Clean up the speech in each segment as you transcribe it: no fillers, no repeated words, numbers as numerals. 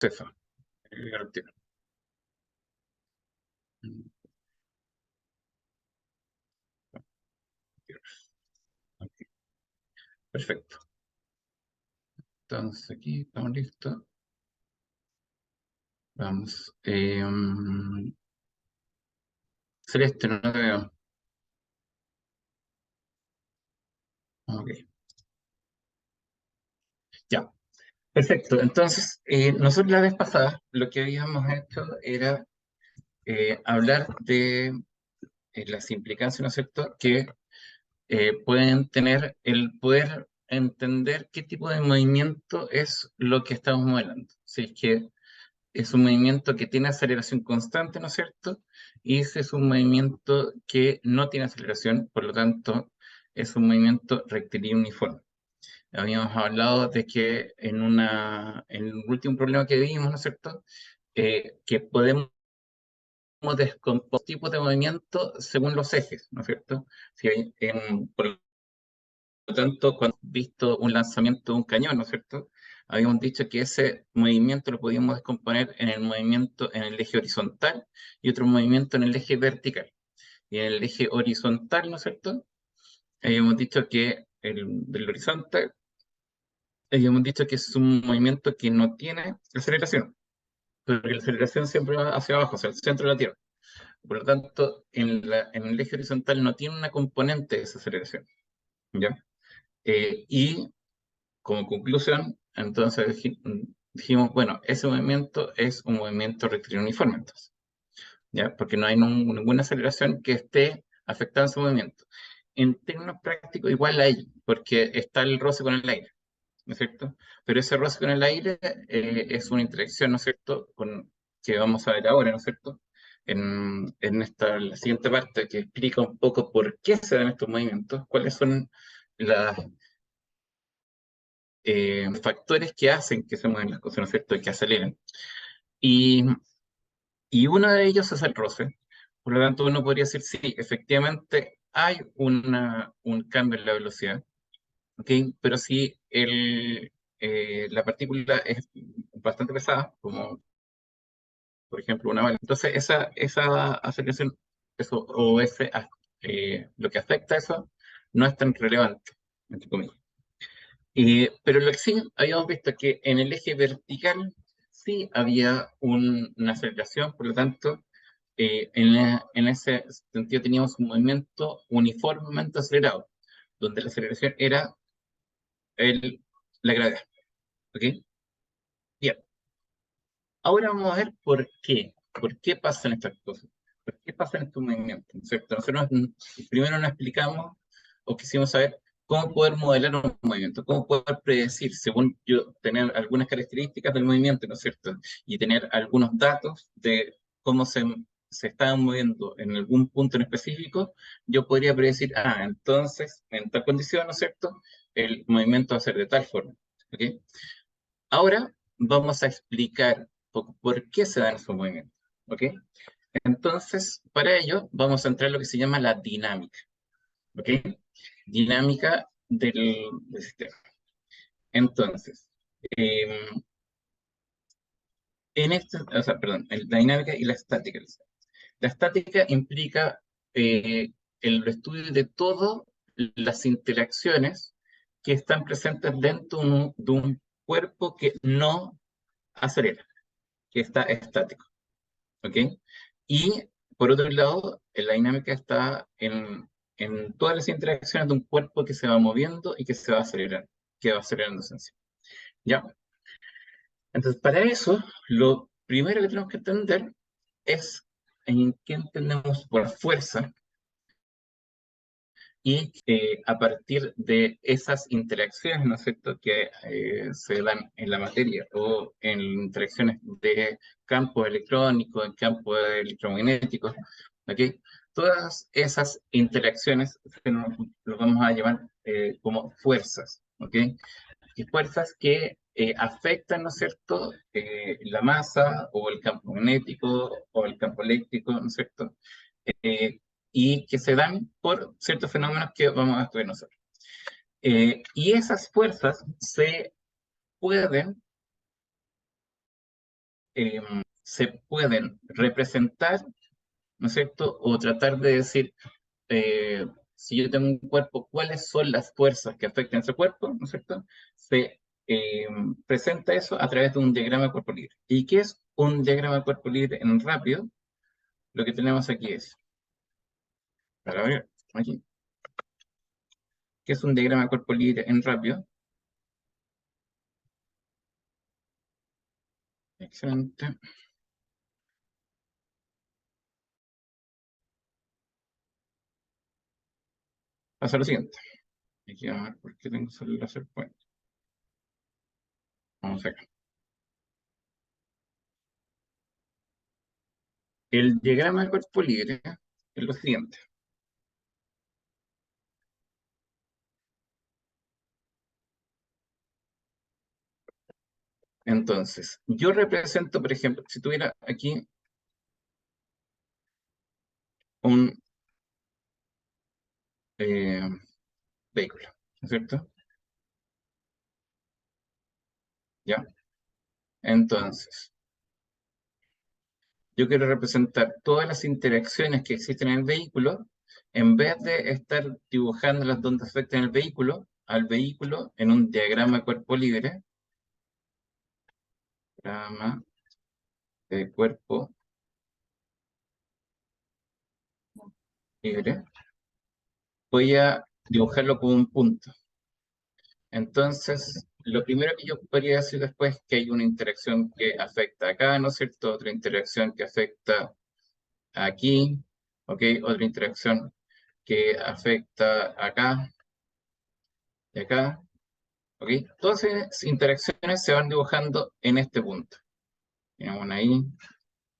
Eso, al tiro. Ok, perfecto. Entonces aquí estamos listos. Vamos. Celeste, no te veo. Ok, ya. Perfecto. Entonces, nosotros la vez pasada lo que habíamos hecho era hablar de las implicancias, ¿no es cierto?, que pueden tener el poder entender qué tipo de movimiento es lo que estamos modelando. Si es que es un movimiento que tiene aceleración constante, ¿no es cierto? Y ese es un movimiento que no tiene aceleración, por lo tanto, es un movimiento rectilíneo uniforme. Habíamos hablado de que en el último problema que vimos, ¿no es cierto? Que podemos descomponer tipos de movimiento según los ejes, ¿no es cierto? Si hay por lo tanto, cuando hemos visto un lanzamiento de un cañón, ¿no es cierto? Habíamos dicho que ese movimiento lo podíamos descomponer en el movimiento en el eje horizontal y otro movimiento en el eje vertical. Y en el eje horizontal, ¿no es cierto? Habíamos dicho que del horizonte, habíamos dicho que es un movimiento que no tiene aceleración, porque la aceleración siempre va hacia abajo, hacia el centro de la Tierra. Por lo tanto, en el eje horizontal no tiene una componente de esa aceleración, ¿ya? Y como conclusión, entonces dijimos, bueno, ese movimiento es un movimiento rectilíneo uniforme, entonces, ¿ya? Porque no hay ninguna aceleración que esté afectando ese movimiento. En términos prácticos, igual hay, porque está el roce con el aire, ¿no es cierto? Pero ese roce con el aire es una interacción, ¿no es cierto?, que vamos a ver ahora, ¿no es cierto? La siguiente parte que explica un poco por qué se dan estos movimientos, cuáles son las factores que hacen que se muevan las cosas, ¿no es cierto?, y que aceleren. Y, y uno de ellos es el roce. Por lo tanto, uno podría decir, sí, efectivamente hay un cambio en la velocidad, ¿ok? Pero si la partícula es bastante pesada, como por ejemplo una bala, entonces esa aceleración, eso, lo que afecta a eso, no es tan relevante, entre comillas. Pero lo que sí habíamos visto es que en el eje vertical sí había una aceleración, por lo tanto, en ese sentido teníamos un movimiento uniformemente acelerado, donde la aceleración era la gravedad. ¿Ok? Bien, ahora vamos a ver por qué. ¿Por qué pasan estas cosas? ¿Por qué pasan estos movimientos? ¿No es cierto? Nosotros primero nos explicamos o quisimos saber cómo poder modelar un movimiento, cómo poder predecir, según yo, tener algunas características del movimiento, ¿no es cierto? Y tener algunos datos de cómo se estaban moviendo en algún punto en específico, yo podría predecir, entonces, en tal condición, ¿no es cierto? El movimiento va a ser de tal forma. ¿Ok? Ahora vamos a explicar por qué se dan esos movimientos. ¿Ok? Entonces, para ello, vamos a entrar en lo que se llama la dinámica. ¿Ok? Dinámica del sistema. Entonces, eh, o sea, perdón, la dinámica y la estática. La estática implica el estudio de todas las interacciones que están presentes dentro de un cuerpo que no acelera, que está estático. ¿Ok? Y por otro lado, la dinámica está en todas las interacciones de un cuerpo que se va moviendo y que se va acelerando, que va acelerándose en sí. ¿Ya? Entonces, para eso, lo primero que tenemos que entender es en qué entendemos por fuerza y a partir de esas interacciones, ¿no es cierto?, que se dan en la materia o en interacciones de campos electrónicos, en campos electromagnéticos, ¿ok? Todas esas interacciones lo vamos a llamar como fuerzas, ¿ok? Y fuerzas que afectan, ¿no es cierto?, la masa o el campo magnético o el campo eléctrico, ¿no es cierto?, eh, y que se dan por ciertos fenómenos que vamos a estudiar nosotros. Y esas fuerzas se pueden se pueden representar, ¿no es cierto? O tratar de decir, si yo tengo un cuerpo, ¿cuáles son las fuerzas que afectan ese cuerpo? ¿No es cierto? Se eh, presenta eso a través de un diagrama de cuerpo libre. ¿Y qué es un diagrama de cuerpo libre en rápido? Lo que tenemos aquí es, para ver, aquí, ¿qué es un diagrama de cuerpo libre en rápido? Excelente. Pasa lo siguiente. Aquí vamos a ver por qué tengo solo el láser point. Vamos acá. El diagrama de cuerpo libre es lo siguiente. Entonces, yo represento, por ejemplo, si tuviera aquí un eh, vehículo, ¿no es cierto? ¿Ya? Entonces, yo quiero representar todas las interacciones que existen en el vehículo, en vez de estar dibujando las donde afectan el vehículo, al vehículo en un diagrama de cuerpo libre, diagrama de cuerpo libre, voy a dibujarlo como un punto. Entonces, lo primero que yo podría decir después es que hay una interacción que afecta acá, ¿no es cierto? Otra interacción que afecta aquí, ¿ok? Otra interacción que afecta acá y acá, ¿ok? Todas esas interacciones se van dibujando en este punto. Tenemos una ahí,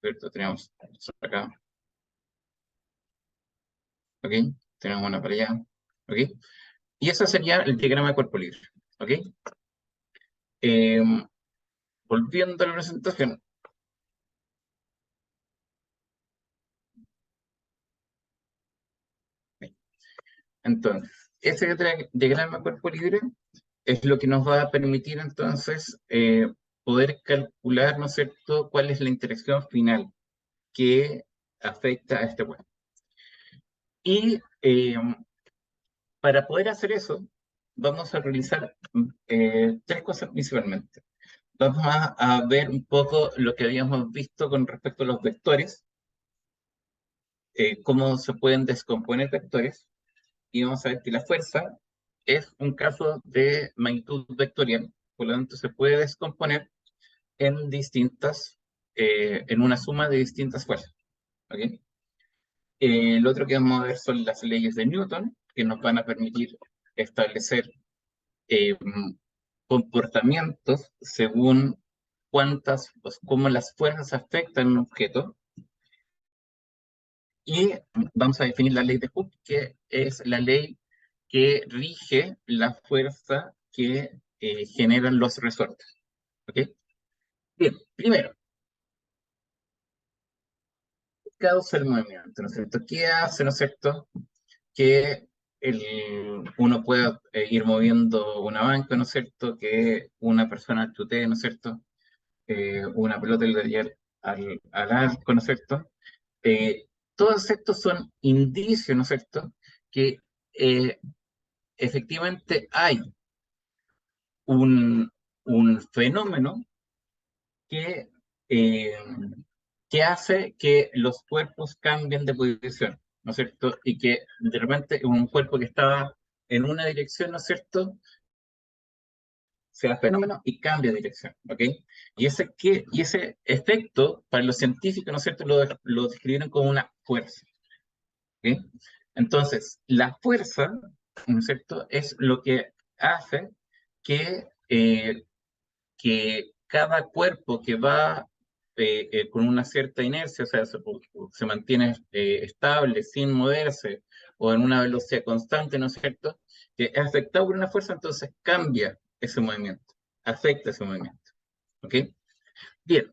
¿cierto? Tenemos acá, ¿ok? Tenemos una para allá, ¿ok? Y eso sería el diagrama de cuerpo libre, ¿ok? Em, volviendo a la presentación, entonces, ese diagrama de cuerpo libre es lo que nos va a permitir entonces poder calcular, ¿no es cierto?, cuál es la interacción final que afecta a este cuerpo. Y para poder hacer eso, vamos a realizar tres cosas principalmente. Vamos a ver un poco lo que habíamos visto con respecto a los vectores, cómo se pueden descomponer vectores, y vamos a ver que la fuerza es un caso de magnitud vectorial, por lo tanto se puede descomponer en en una suma de distintas fuerzas. ¿Ok? Lo otro que vamos a ver son las leyes de Newton, que nos van a permitir establecer eh, comportamientos según pues, cómo las fuerzas afectan un objeto. Y vamos a definir la ley de Hooke, que es la ley que rige la fuerza que generan los resortes. ¿Ok? Bien, primero, ¿qué causa el movimiento? ¿No es cierto? ¿Qué hace, no es cierto?, que uno pueda ir moviendo una banca, ¿no es cierto? Que una persona chutee, ¿no es cierto? Una pelota y le dé al arco, ¿no es cierto? Eh, todos estos son indicios, ¿no es cierto? Que eh, efectivamente hay un, un fenómeno que, eh, que hace que los cuerpos cambien de posición, ¿no es cierto? Y que de repente un cuerpo que estaba en una dirección, ¿no es cierto?, sea fenómeno y cambia de dirección, ¿ok? Y ese efecto, para los científicos, ¿no es cierto?, lo describieron como una fuerza, ¿ok? Entonces, la fuerza, ¿no es cierto?, es lo que hace que que cada cuerpo que va con una cierta inercia, o sea, se mantiene estable, sin moverse, o en una velocidad constante, ¿no es cierto?, que es afectado por una fuerza, entonces cambia ese movimiento, afecta ese movimiento. ¿Ok? Bien,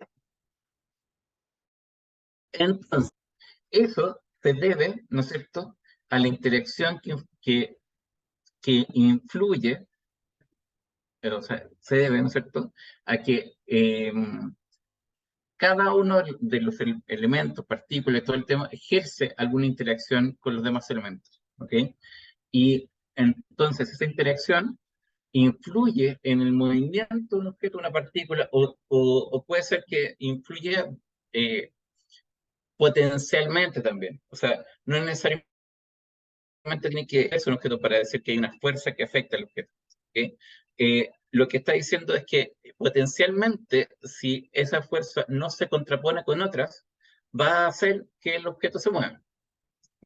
entonces, eso se debe, ¿no es cierto?, a la interacción que influye, pero, o sea, se debe, ¿no es cierto?, a que cada uno de los elementos, partículas, todo el tema, ejerce alguna interacción con los demás elementos, ¿ok? Y entonces esa interacción influye en el movimiento de un objeto, una partícula, o puede ser que influya eh, potencialmente también. O sea, no es necesariamente tiene que ser un objeto para decir que hay una fuerza que afecta al objeto. ¿Ok? Lo que está diciendo es que potencialmente, si esa fuerza no se contrapone con otras, va a hacer que el objeto se mueva,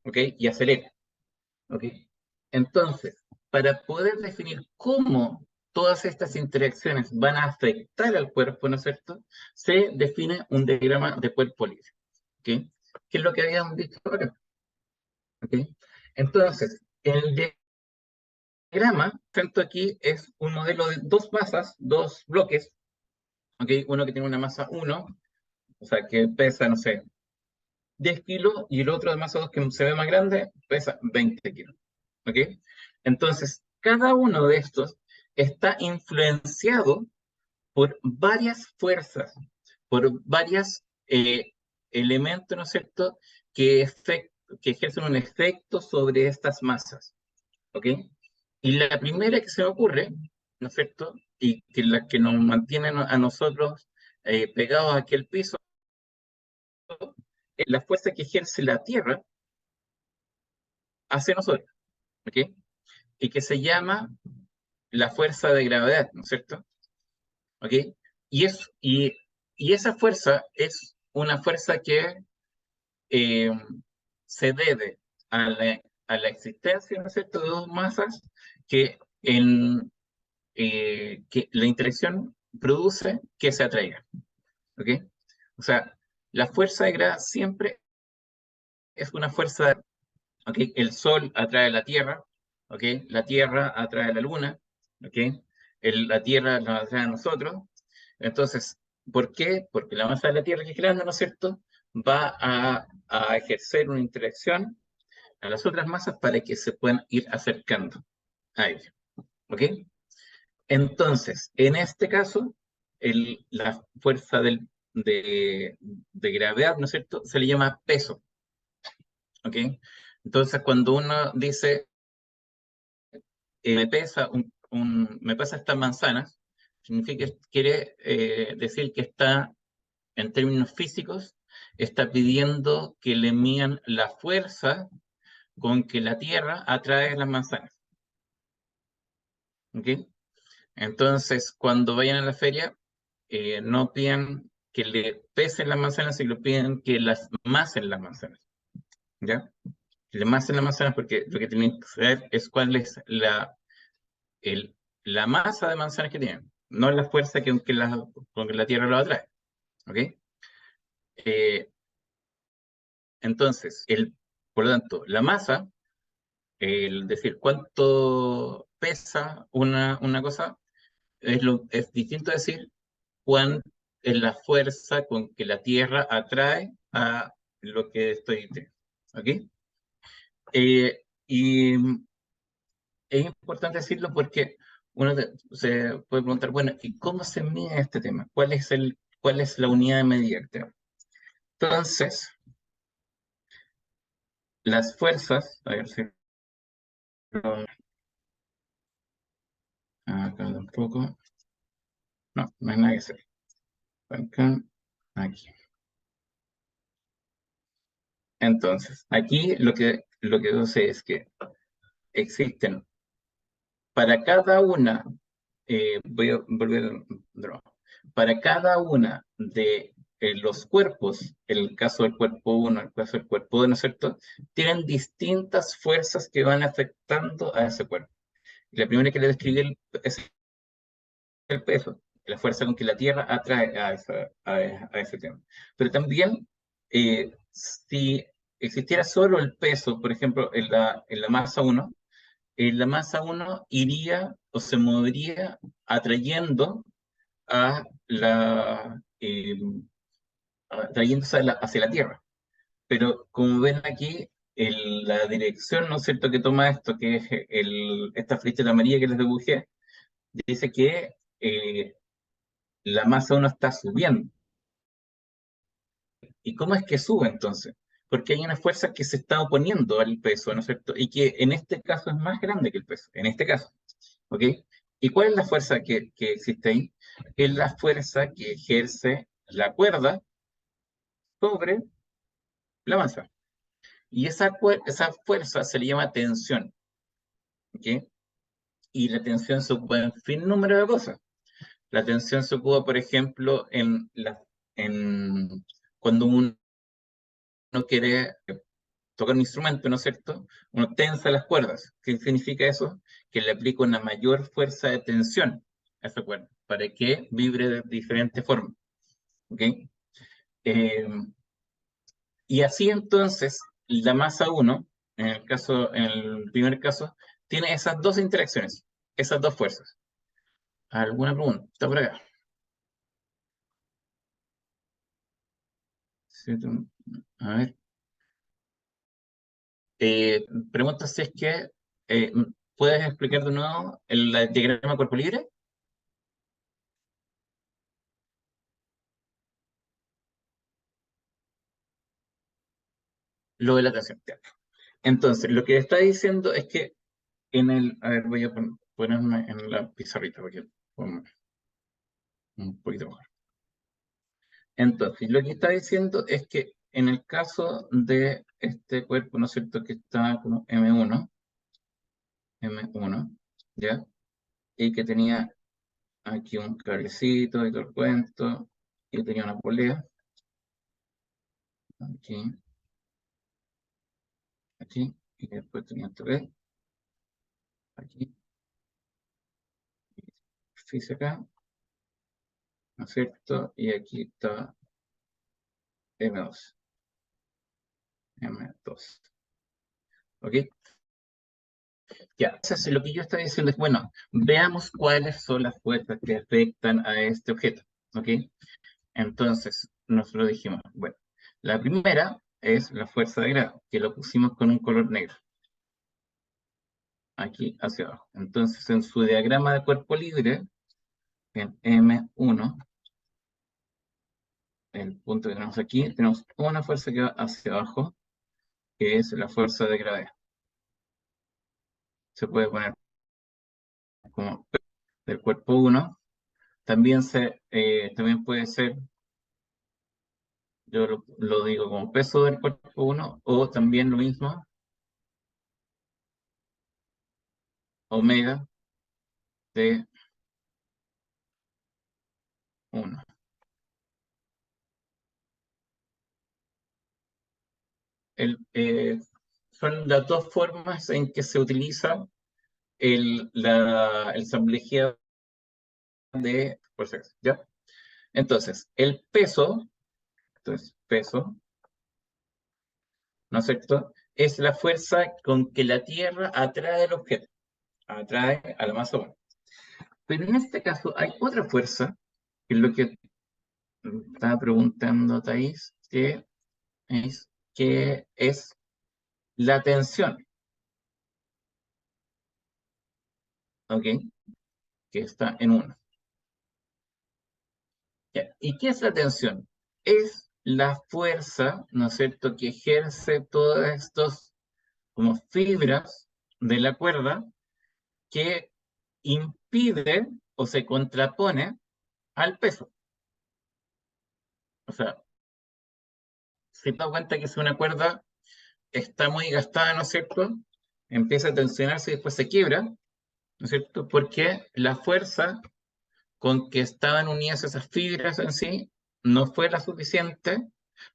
¿ok? Y acelere, ¿ok? Entonces, para poder definir cómo todas estas interacciones van a afectar al cuerpo, ¿no es cierto? Se define un diagrama de cuerpo libre, ¿ok? Que es lo que habíamos visto ahora, ¿ok? Entonces, el diagrama, tanto aquí, es un modelo de dos masas, dos bloques, ¿ok? Uno que tiene una masa 1, o sea, que pesa, no sé, 10 kilos, y el otro de masa 2 que se ve más grande, pesa 20 kilos, ¿ok? Entonces, cada uno de estos está influenciado por varias fuerzas, por varios elementos, ¿no es cierto?, que ejercen un efecto sobre estas masas, ¿ok? Y la primera que se me ocurre, ¿no es cierto?, y que la que nos mantiene a nosotros pegados aquí al piso, es la fuerza que ejerce la Tierra hacia nosotros, ¿ok? Y que se llama la fuerza de gravedad, ¿no es cierto? ¿Ok? Y, es, y, y esa fuerza es una fuerza que eh, se debe a la existencia, ¿no es cierto?, de dos masas que, que la interacción produce que se atraigan, ¿ok? O sea, la fuerza de gravedad siempre es una fuerza, ¿ok? El Sol atrae a la Tierra, ¿ok? La Tierra atrae a la Luna, ¿ok? La Tierra nos atrae a nosotros. Entonces, ¿por qué? Porque la masa de la Tierra, que es grande, ¿no es cierto?, va a ejercer una interacción a las otras masas para que se puedan ir acercando a ella, ¿ok? Entonces, en este caso, la fuerza de gravedad, ¿no es cierto?, se le llama peso, ¿ok? Entonces, cuando uno dice, me pesa estas manzanas, significa, quiere decir que está, en términos físicos, está pidiendo que le midan la fuerza con que la Tierra atrae las manzanas, ¿ok? Entonces, cuando vayan a la feria, no pidan que le pesen las manzanas, sino piden que las masen las manzanas, ¿ya? Que le masen las manzanas, porque lo que tienen que saber es cuál es el, la masa de manzanas que tienen, no la fuerza con que la Tierra lo atrae, ¿ok? Eh, entonces, por lo tanto, la masa, el decir cuánto pesa una cosa, es distinto a decir cuán es la fuerza con que la Tierra atrae a lo que estoy diciendo, ¿ok? Y es importante decirlo porque se puede preguntar, bueno, ¿y cómo se mide este tema? ¿Cuál es la unidad de medida que tenemos? Entonces, las fuerzas, a ver si acá un poco, no, no hay nada que hacer. Acá, aquí. Entonces, aquí lo que yo sé es que existen para cada una, voy a volver de nuevo, para cada una de los cuerpos, el caso del cuerpo uno, el caso del cuerpo 2, ¿no es cierto?, tienen distintas fuerzas que van afectando a ese cuerpo. Y la primera que le describí es el peso, la fuerza con que la Tierra atrae a ese tema. Pero también, si existiera solo el peso, por ejemplo, en la masa uno, la masa uno iría o se movería atrayendo a atrayéndose hacia la Tierra. Pero como ven aquí, la dirección, ¿no es cierto?, que toma esto, que es esta flecha amarilla que les dibujé, dice que la masa uno está subiendo, ¿Y cómo es que sube entonces? Porque hay una fuerza que se está oponiendo al peso, ¿no es cierto? Y que en este caso es más grande que el peso, en este caso, ¿ok? ¿Y cuál es la fuerza que existe ahí? Es la fuerza que ejerce la cuerda sobre la masa. Y esa fuerza se le llama tensión, ¿ok? Y la tensión se ocupa en fin número de cosas. La tensión se ocupa, por ejemplo, en cuando uno quiere tocar un instrumento, ¿no es cierto? Uno tensa las cuerdas. ¿Qué significa eso? Que le aplica una mayor fuerza de tensión a esa cuerda para que vibre de diferente forma, ¿ok? Eh, y así entonces, la masa uno, en el primer caso, tiene esas dos interacciones, esas dos fuerzas. ¿Alguna pregunta? Está por acá. Sí, a ver. Eh, Pregunta si es que eh, puedes explicar de nuevo el diagrama cuerpo libre, lo de la tensión. Ya. Entonces, lo que está diciendo es que a ver, voy a ponerme en la pizarrita porque ponme un poquito mejor. Entonces, lo que está diciendo es que en el caso de este cuerpo, ¿no es cierto?, que está como M1, ¿ya? Y que tenía aquí un cablecito y todo el cuento, y tenía una polea, aquí, aquí, y después tenía otra vez, aquí, y acá, ¿no es cierto? Y aquí está M2, M2, ¿ok? Ya, entonces lo que yo estaba diciendo es, bueno, veamos cuáles son las fuerzas que afectan a este objeto, ¿ok? Entonces, nosotros dijimos, bueno, la primera es la fuerza de grado, que lo pusimos con un color negro, aquí hacia abajo. Entonces, en su diagrama de cuerpo libre, en M1, el punto que tenemos aquí, tenemos una fuerza que va hacia abajo, que es la fuerza de gravedad. Se puede poner como del cuerpo 1. También puede ser, yo lo digo como peso del cuerpo 1, o también lo mismo, omega de 1. El, eh, Son las dos formas en que se utiliza el ensamblaje de fuerzas, ¿ya? Entonces, peso, ¿no es cierto? Es la fuerza con que la Tierra atrae el objeto, atrae a la masa 1. Pero en este caso hay otra fuerza, que es lo que estaba preguntando Thais, que es la tensión, ¿ok? Que está en 1. ¿Y qué es la tensión? Es la fuerza, ¿no es cierto?, que ejerce todos estos como fibras de la cuerda que impide o se contrapone al peso. O sea, si te das cuenta que si una cuerda está muy gastada, ¿no es cierto?, empieza a tensionarse y después se quiebra, ¿no es cierto?, porque la fuerza con que estaban unidas esas fibras en sí no fue la suficiente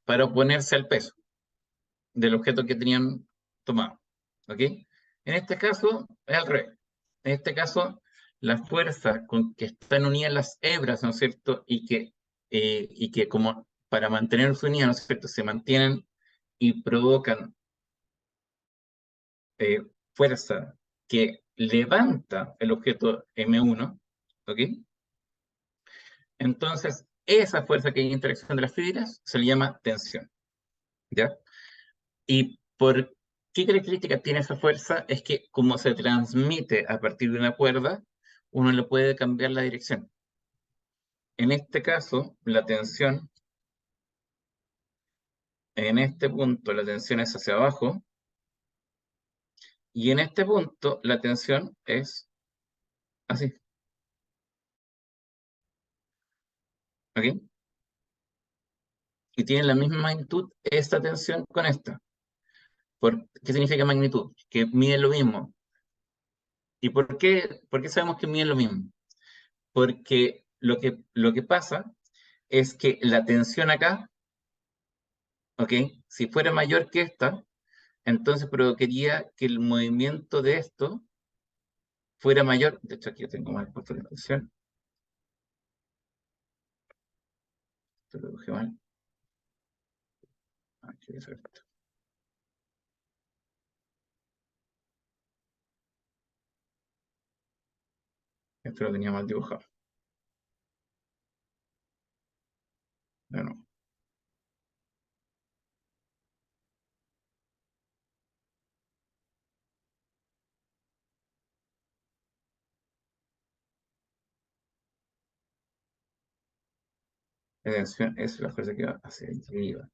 para oponerse al peso del objeto que tenían tomado. ¿Ok? En este caso es al revés. En este caso, la fuerza con que están unidas las hebras, ¿no es cierto? Y que como para mantener su unidad, ¿no es cierto?, se mantienen y provocan eh, fuerza que levanta el objeto M1, ¿ok? Entonces, esa fuerza que hay en interacción de las fibras se le llama tensión, ¿ya? ¿Y por qué característica tiene esa fuerza? Es que como se transmite a partir de una cuerda, uno le puede cambiar la dirección. En este caso, la tensión en este punto la tensión es hacia abajo, y en este punto la tensión es así, ¿ok? Y tiene la misma magnitud esta tensión con esta. ¿Qué significa magnitud? Que mide lo mismo. ¿Y por qué sabemos que mide lo mismo? Porque lo que pasa es que la tensión acá, ¿ok? Si fuera mayor que esta, entonces provocaría que el movimiento de esto fuera mayor. De hecho, aquí yo tengo mal puesto la tensión. Esto lo dibujé mal. Aquí voy a hacer esto. Esto lo tenía mal dibujado. Bueno, la tensión es la fuerza que va hacia arriba.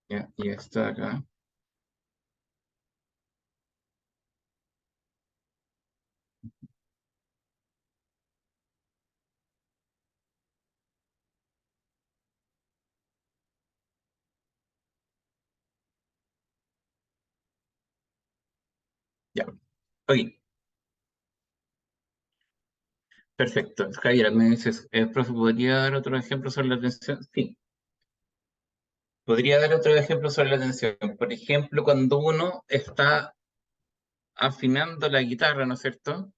¿Ya? Y esta de acá. Ya. Ok, perfecto. Javier, me dices, profe, ¿podría dar otro ejemplo sobre la tensión? Sí, podría dar otro ejemplo sobre la tensión. Por ejemplo, cuando uno está afinando la guitarra, ¿no es cierto?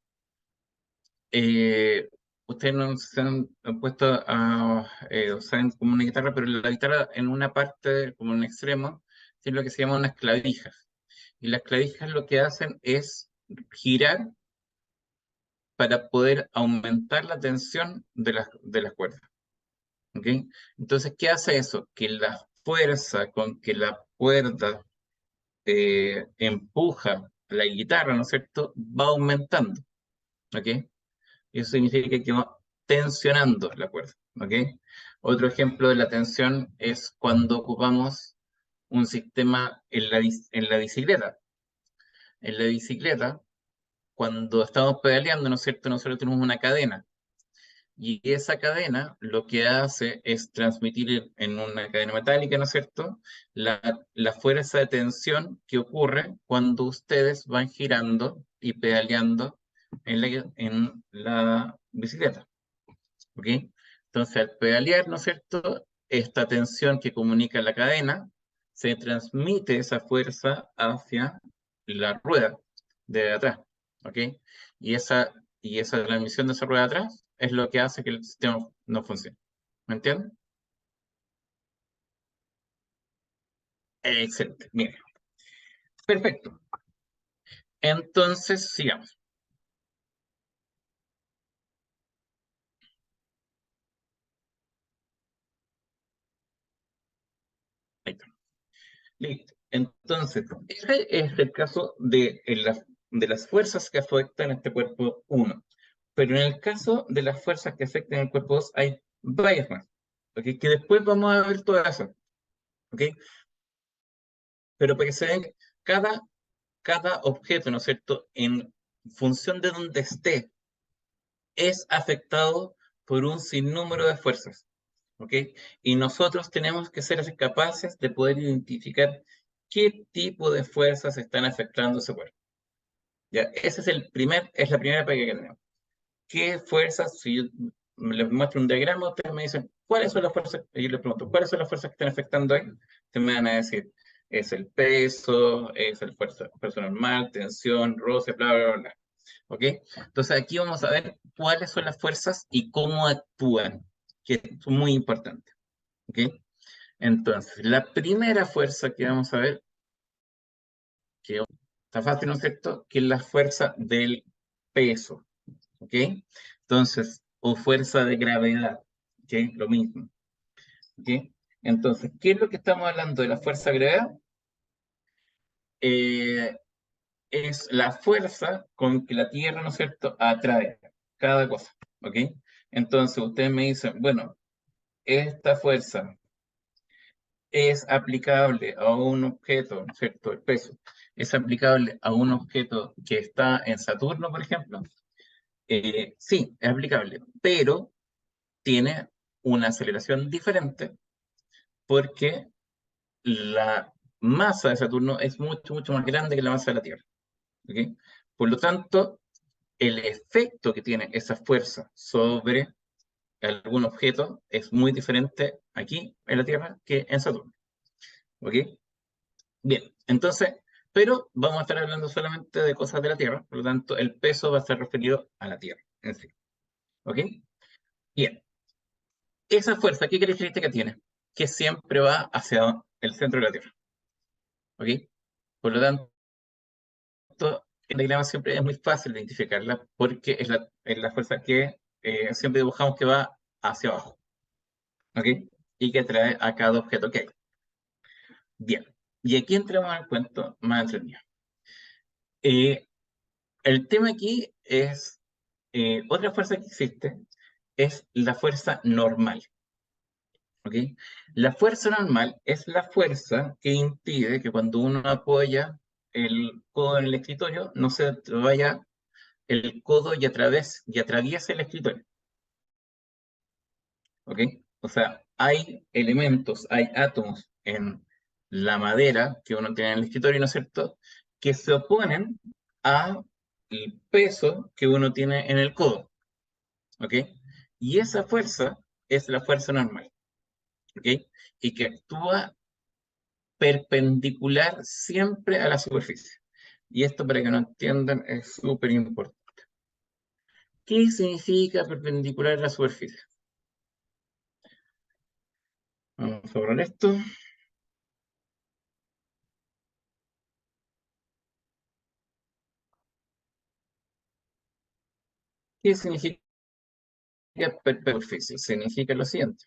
Eh, Ustedes no se han puesto a usar como una guitarra, pero la guitarra en una parte, como en un extremo, tiene lo que se llama unas clavijas. Y las clavijas lo que hacen es girar para poder aumentar la tensión de las cuerdas. ¿Ok? Entonces, ¿qué hace eso? Que la fuerza con que la cuerda empuja la guitarra, ¿no es cierto?, va aumentando. ¿Ok? Y eso significa que va tensionando la cuerda. ¿Ok? Otro ejemplo de la tensión es cuando ocupamos un sistema en la bicicleta. En la bicicleta, cuando estamos pedaleando, ¿no es cierto?, nosotros tenemos una cadena. Y esa cadena lo que hace es transmitir en una cadena metálica, ¿no es cierto?, la fuerza de tensión que ocurre cuando ustedes van girando y pedaleando en la bicicleta. ¿Ok? Entonces, al pedalear, ¿no es cierto?, esta tensión que comunica la cadena, se transmite esa fuerza hacia la rueda de atrás. ¿Ok? Y esa transmisión de esa rueda de atrás es lo que hace que el sistema no funcione. ¿Me entienden? Excelente. Bien. Perfecto. Entonces, sigamos. Ahí está. Listo. Entonces, este es el caso de las fuerzas que afectan este cuerpo uno. Pero en el caso de las fuerzas que afectan el cuerpo 2 hay varias más. ¿Ok? Que después vamos a ver todas esas. ¿Ok? Pero para que se vean, cada, cada objeto, ¿no es cierto?, en función de donde esté, es afectado por un sinnúmero de fuerzas. ¿Ok? Y nosotros tenemos que ser capaces de poder identificar qué tipo de fuerzas están afectando ese cuerpo. ¿Ya? Es la primera pega que tenemos. ¿Qué fuerzas? Si yo les muestro un diagrama, ustedes me dicen, ¿cuáles son las fuerzas? Y yo les pregunto, ¿cuáles son las fuerzas que están afectando ahí? Ustedes me van a decir, es el peso, es el fuerza normal, tensión, roce, bla, bla, bla. ¿Ok? Entonces aquí vamos a ver cuáles son las fuerzas y cómo actúan, que es muy importante. ¿Ok? Entonces, la primera fuerza que vamos a ver, que está fácil, ¿no es cierto?, que es la fuerza del peso. ¿Ok? Entonces, o fuerza de gravedad, ¿ok? Lo mismo, ¿ok? Entonces, ¿qué es lo que estamos hablando de la fuerza de gravedad? Eh, es la fuerza con que la Tierra, ¿no es cierto?, atrae cada cosa, ¿ok? Entonces, ustedes me dicen, bueno, esta fuerza es aplicable a un objeto, ¿no es cierto?, el peso, es aplicable a un objeto que está en Saturno, por ejemplo. Sí, es aplicable, pero tiene una aceleración diferente porque la masa de Saturno es mucho, mucho más grande que la masa de la Tierra, ¿ok? Por lo tanto, el efecto que tiene esa fuerza sobre algún objeto es muy diferente aquí en la Tierra que en Saturno, ¿ok? Bien, entonces, pero vamos a estar hablando solamente de cosas de la Tierra, por lo tanto, el peso va a estar referido a la Tierra en sí, ¿ok? Bien, esa fuerza, ¿qué característica tiene? Que siempre va hacia el centro de la Tierra, ¿ok? Por lo tanto, el diagrama siempre es muy fácil de identificarla porque es la fuerza que siempre dibujamos que va hacia abajo, ¿ok? Y que atrae a cada objeto que hay. Bien, y aquí entramos al cuento más entretenido. Eh, el tema aquí es, otra fuerza que existe es la fuerza normal, ¿ok? La fuerza normal es la fuerza que impide que cuando uno apoya el codo en el escritorio, no se vaya el codo y atraviese el escritorio, ¿ok? O sea, hay elementos, hay átomos en la madera que uno tiene en el escritorio, ¿no es cierto?, que se oponen al peso que uno tiene en el codo, ¿ok? Y esa fuerza es la fuerza normal, ¿ok? Y que actúa perpendicular siempre a la superficie. Y esto, para que no entiendan, es súper importante. ¿Qué significa perpendicular a la superficie? Vamos a borrar esto. ¿Qué significa superficie? Significa lo siguiente.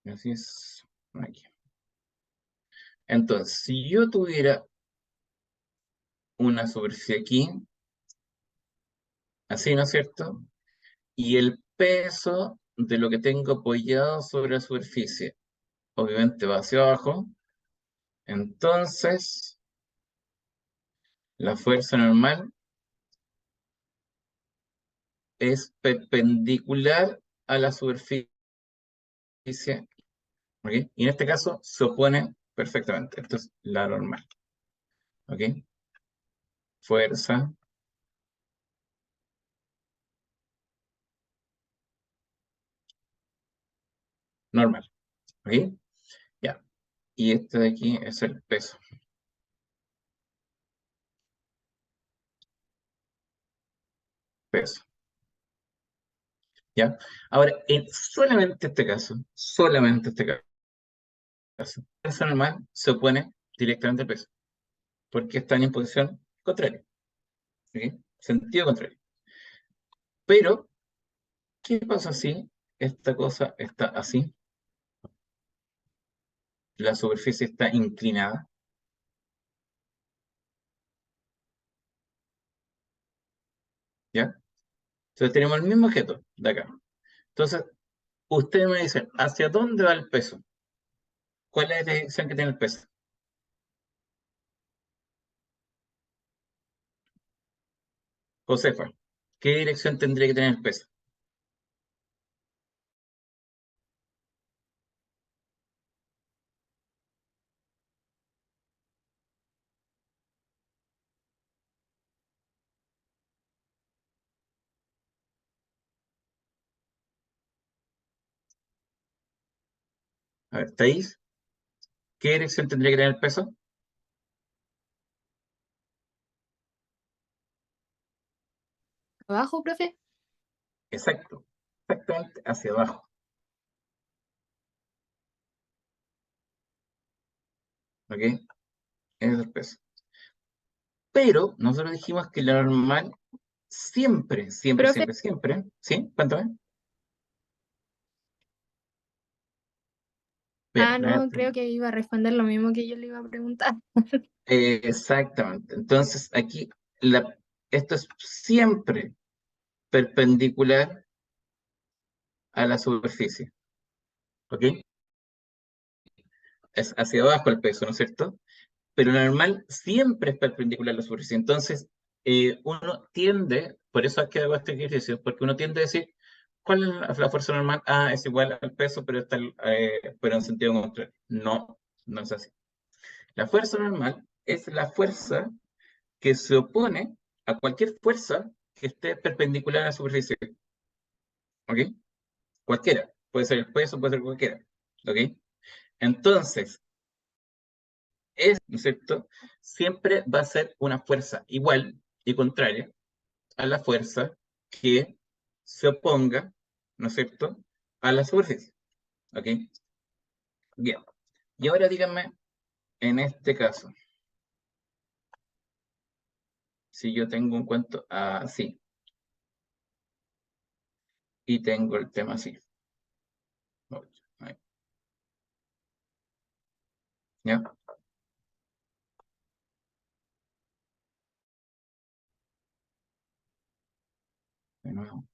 Así es. Aquí. Entonces, si yo tuviera una superficie aquí, así, ¿no es cierto? Y el peso de lo que tengo apoyado sobre la superficie, obviamente va hacia abajo, entonces la fuerza normal es perpendicular a la superficie, ¿ok? Y en este caso se opone perfectamente. Esto es la normal, ¿ok? Fuerza normal, ¿ok? Ya. Y este de aquí es el peso, peso, ¿ya? Ahora, en solamente este caso, la fuerza normal se opone directamente al peso, porque están en posición contraria, ¿ok? Sentido contrario. Pero, ¿qué pasa si esta cosa está así? La superficie está inclinada, ¿ya? Entonces tenemos el mismo objeto de acá. Entonces, ustedes me dicen, ¿hacia dónde va el peso? ¿Cuál es la dirección que tiene el peso? Josefa, ¿qué dirección tendría que tener el peso? A ver, Thais, ¿qué dirección tendría que tener el peso? ¿Abajo, profe? Exacto, exactamente hacia abajo, ¿ok? Ese es el peso. Pero nosotros dijimos que la normal siempre, siempre, Profe, siempre, siempre, ¿sí? Cuéntame. Bien, no hay no, creo problema. que iba a responder lo mismo que yo le iba a preguntar. Exactamente. Entonces, aquí esto es siempre perpendicular a la superficie, ¿ok? Es hacia abajo el peso, ¿no es cierto? Pero lo normal siempre es perpendicular a la superficie. Entonces, uno tiende, por eso es que hago este ejercicio, porque uno tiende a decir, ¿cuál es la fuerza normal? Ah, es igual al peso, pero, pero en sentido contrario. No, no es así. La fuerza normal es la fuerza que se opone a cualquier fuerza que esté perpendicular a la superficie, ¿ok? Cualquiera. Puede ser el peso, puede ser cualquiera, ¿ok? Entonces, ¿no es cierto? Siempre va a ser una fuerza igual y contraria a la fuerza que se oponga, ¿no es cierto?, a la superficie. ¿Ok? Bien. Y ahora díganme, en este caso, si yo tengo un cuento así y tengo el tema así. Ahí, ¿ya? De nuevo.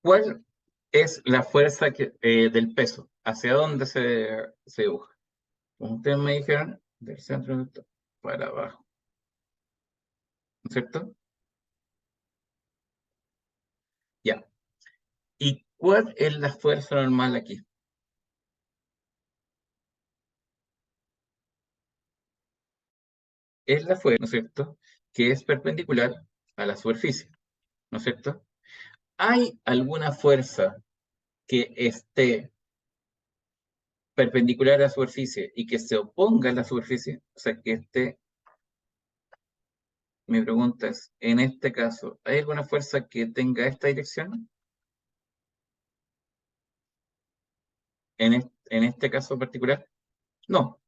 ¿Cuál es la fuerza del peso? ¿Hacia dónde se dibuja? Como ustedes me dijeron, del centro para abajo, ¿no es cierto? Ya. ¿Y cuál es la fuerza normal aquí? Es la fuerza, ¿no es cierto?, que es perpendicular a la superficie, ¿no es cierto? ¿Hay alguna fuerza que esté perpendicular a la superficie y que se oponga a la superficie? O sea, que esté, mi pregunta es, en este caso, ¿hay alguna fuerza que tenga esta dirección? En este caso particular, no,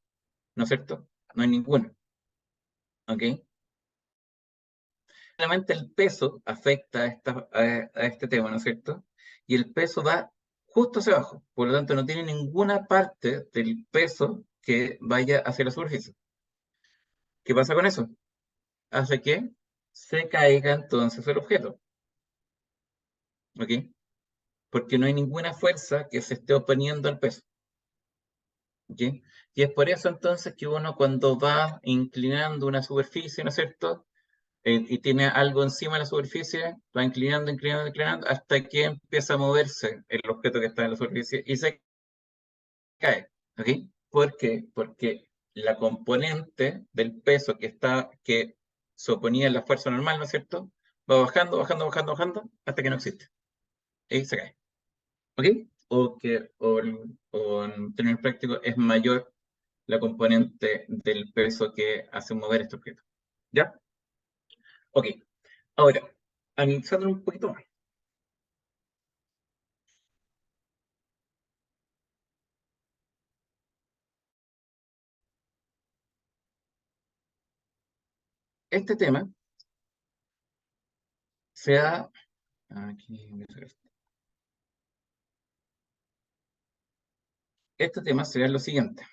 ¿no es cierto? No hay ninguna, ¿ok? Solamente el peso afecta a este tema, ¿no es cierto? Y el peso va justo hacia abajo, por lo tanto no tiene ninguna parte del peso que vaya hacia la superficie. ¿Qué pasa con eso? Hace que se caiga entonces el objeto, ¿ok? Porque no hay ninguna fuerza que se esté oponiendo al peso, ¿ok? Y es por eso entonces que uno cuando va inclinando una superficie, ¿no es cierto?, y tiene algo encima de la superficie, va inclinando, inclinando, inclinando, hasta que empieza a moverse el objeto que está en la superficie y se cae. ¿Ok? ¿Por qué? Porque la componente del peso que se oponía a la fuerza normal, ¿no es cierto?, va bajando, bajando, bajando, bajando, hasta que no existe. Y se cae. ¿Ok? O en términos prácticos es mayor la componente del peso que hace mover este objeto. ¿Ya? Ok. Ahora, analizando un poquito más. Este tema se da, aquí, voy a hacer esto. Este tema será lo siguiente.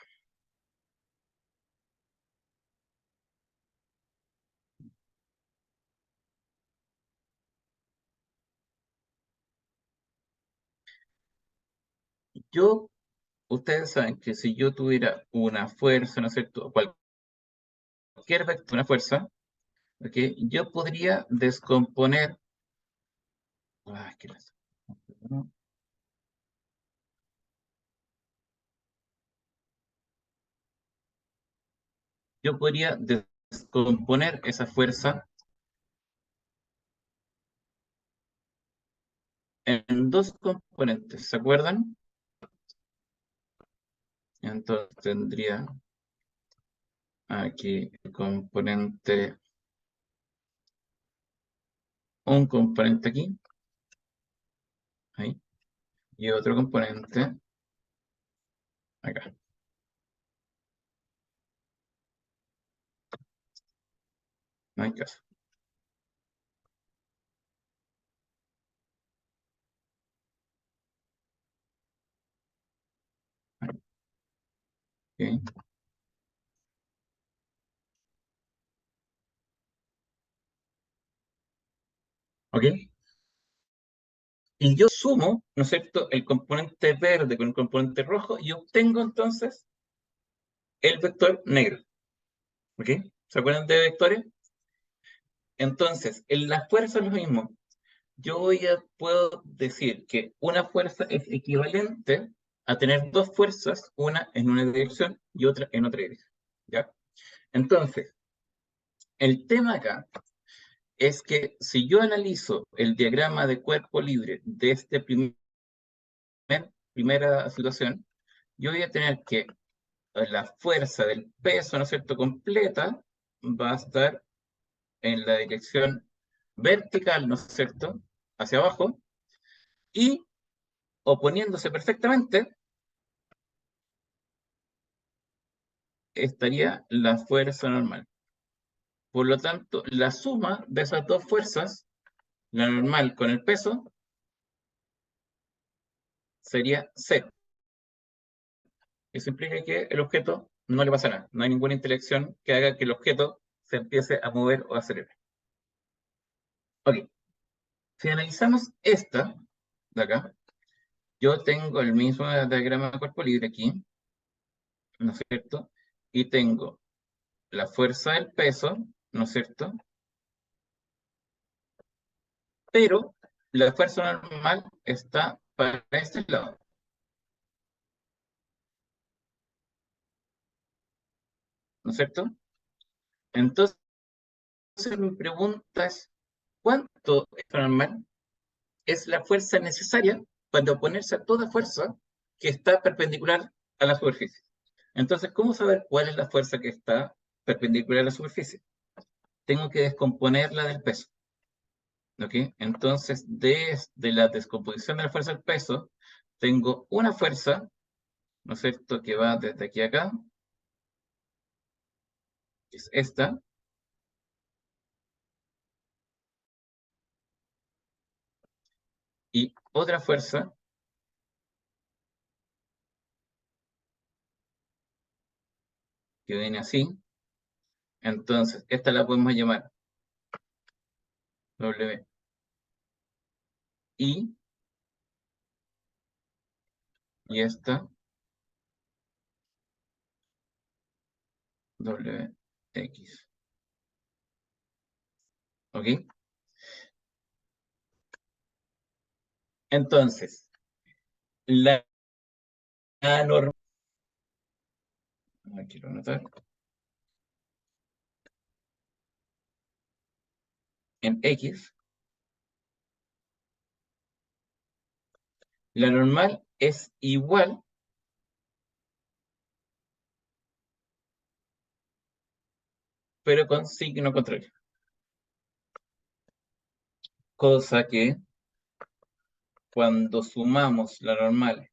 Ustedes saben que si yo tuviera una fuerza, ¿no es cierto? Cualquier vector, una fuerza, ¿ok? Yo podría descomponer, ¿qué es esto? Yo podría descomponer esa fuerza en dos componentes, ¿se acuerdan? Entonces tendría aquí un componente aquí, ahí, y otro componente acá. no hay caso. Ok. ¿Ok? Y yo sumo, ¿no es cierto?, el componente verde con el componente rojo y obtengo entonces el vector negro. ¿Ok? ¿Se acuerdan de vectores? Entonces, en la fuerza es lo mismo. Puedo decir que una fuerza es equivalente a tener dos fuerzas, una en una dirección y otra en otra dirección. ¿Ya? Entonces, el tema acá es que si yo analizo el diagrama de cuerpo libre de esta primera situación, yo voy a tener que la fuerza del peso, ¿no es cierto?, completa va a estar en la dirección vertical, ¿no es cierto?, hacia abajo, y oponiéndose perfectamente, estaría la fuerza normal. Por lo tanto, la suma de esas dos fuerzas, la normal con el peso, sería cero. Eso implica que el objeto no le pasa nada. No hay ninguna interacción que haga que el objeto se empiece a mover o a acelerar. Ok. Si analizamos esta de acá, yo tengo el mismo diagrama de cuerpo libre aquí, ¿no es cierto? Y tengo la fuerza del peso, ¿no es cierto? Pero la fuerza normal está para este lado, ¿no es cierto? Entonces mi pregunta es, ¿cuánto es normal? Es la fuerza necesaria para oponerse a toda fuerza que está perpendicular a la superficie. Entonces, ¿cómo saber cuál es la fuerza que está perpendicular a la superficie? Tengo que descomponerla del peso. ¿Ok? Entonces, de la descomposición de la fuerza del peso, tengo una fuerza, ¿no es cierto?, que va desde aquí a acá, que es esta, y otra fuerza que viene así. Entonces, esta la podemos llamar W I y esta W X. ¿Ok? Entonces, la normal, aquí lo voy a anotar, en X, la normal es igual, pero con signo contrario. Cosa que cuando sumamos la normal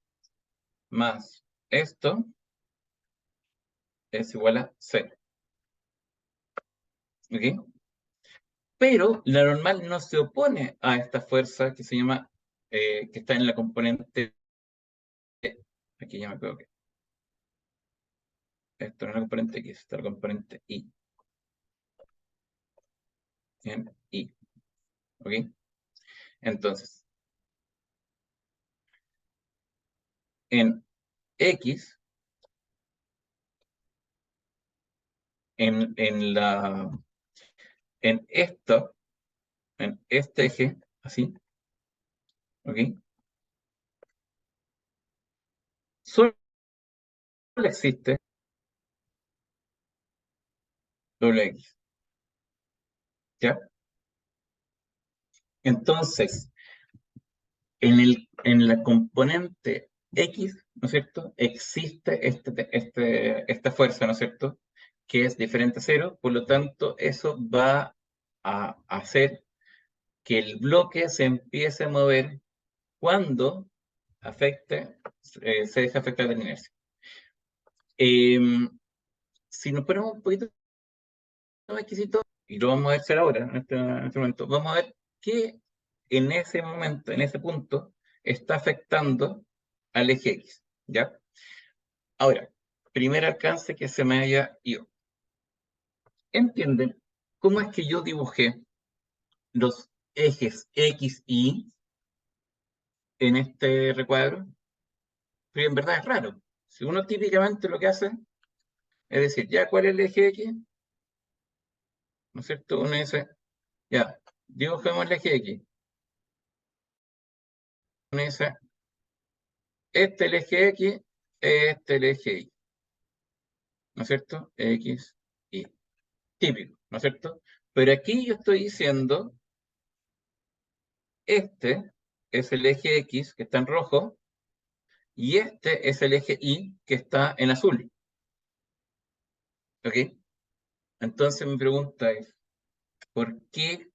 más esto, es igual a 0. ¿Ok? Pero la normal no se opone a esta fuerza que se llama, que está en la componente, aquí ya me equivoqué. Esto no es la componente X, está la componente Y. En Y. ¿Ok? Entonces, en X, en esto, en este eje, así, ¿ok? Solo existe doble X, ¿ya? Entonces, en la componente X, ¿no es cierto?, existe esta fuerza, ¿no es cierto?, que es diferente a cero, por lo tanto, eso va a hacer que el bloque se empiece a mover cuando se deja afectar de la inercia. Si nos ponemos un poquito más exquisito, y lo vamos a hacer ahora, en este momento, vamos a ver qué en ese momento, en ese punto, está afectando al eje X, ¿ya? Ahora, primer alcance que se me haya ido. ¿Entienden cómo es que yo dibujé los ejes X y en este recuadro? Pero en verdad es raro. Si uno típicamente lo que hace es decir, ya, ¿cuál es el eje X? ¿No es cierto? Uno dice, ya, dibujemos el eje X. Uno dice, este es el eje X, este es el eje Y. ¿No es cierto? X, Y. Típico, ¿no es cierto? Pero aquí yo estoy diciendo, este es el eje X que está en rojo y este es el eje Y que está en azul. ¿Ok? Entonces mi pregunta es, ¿por qué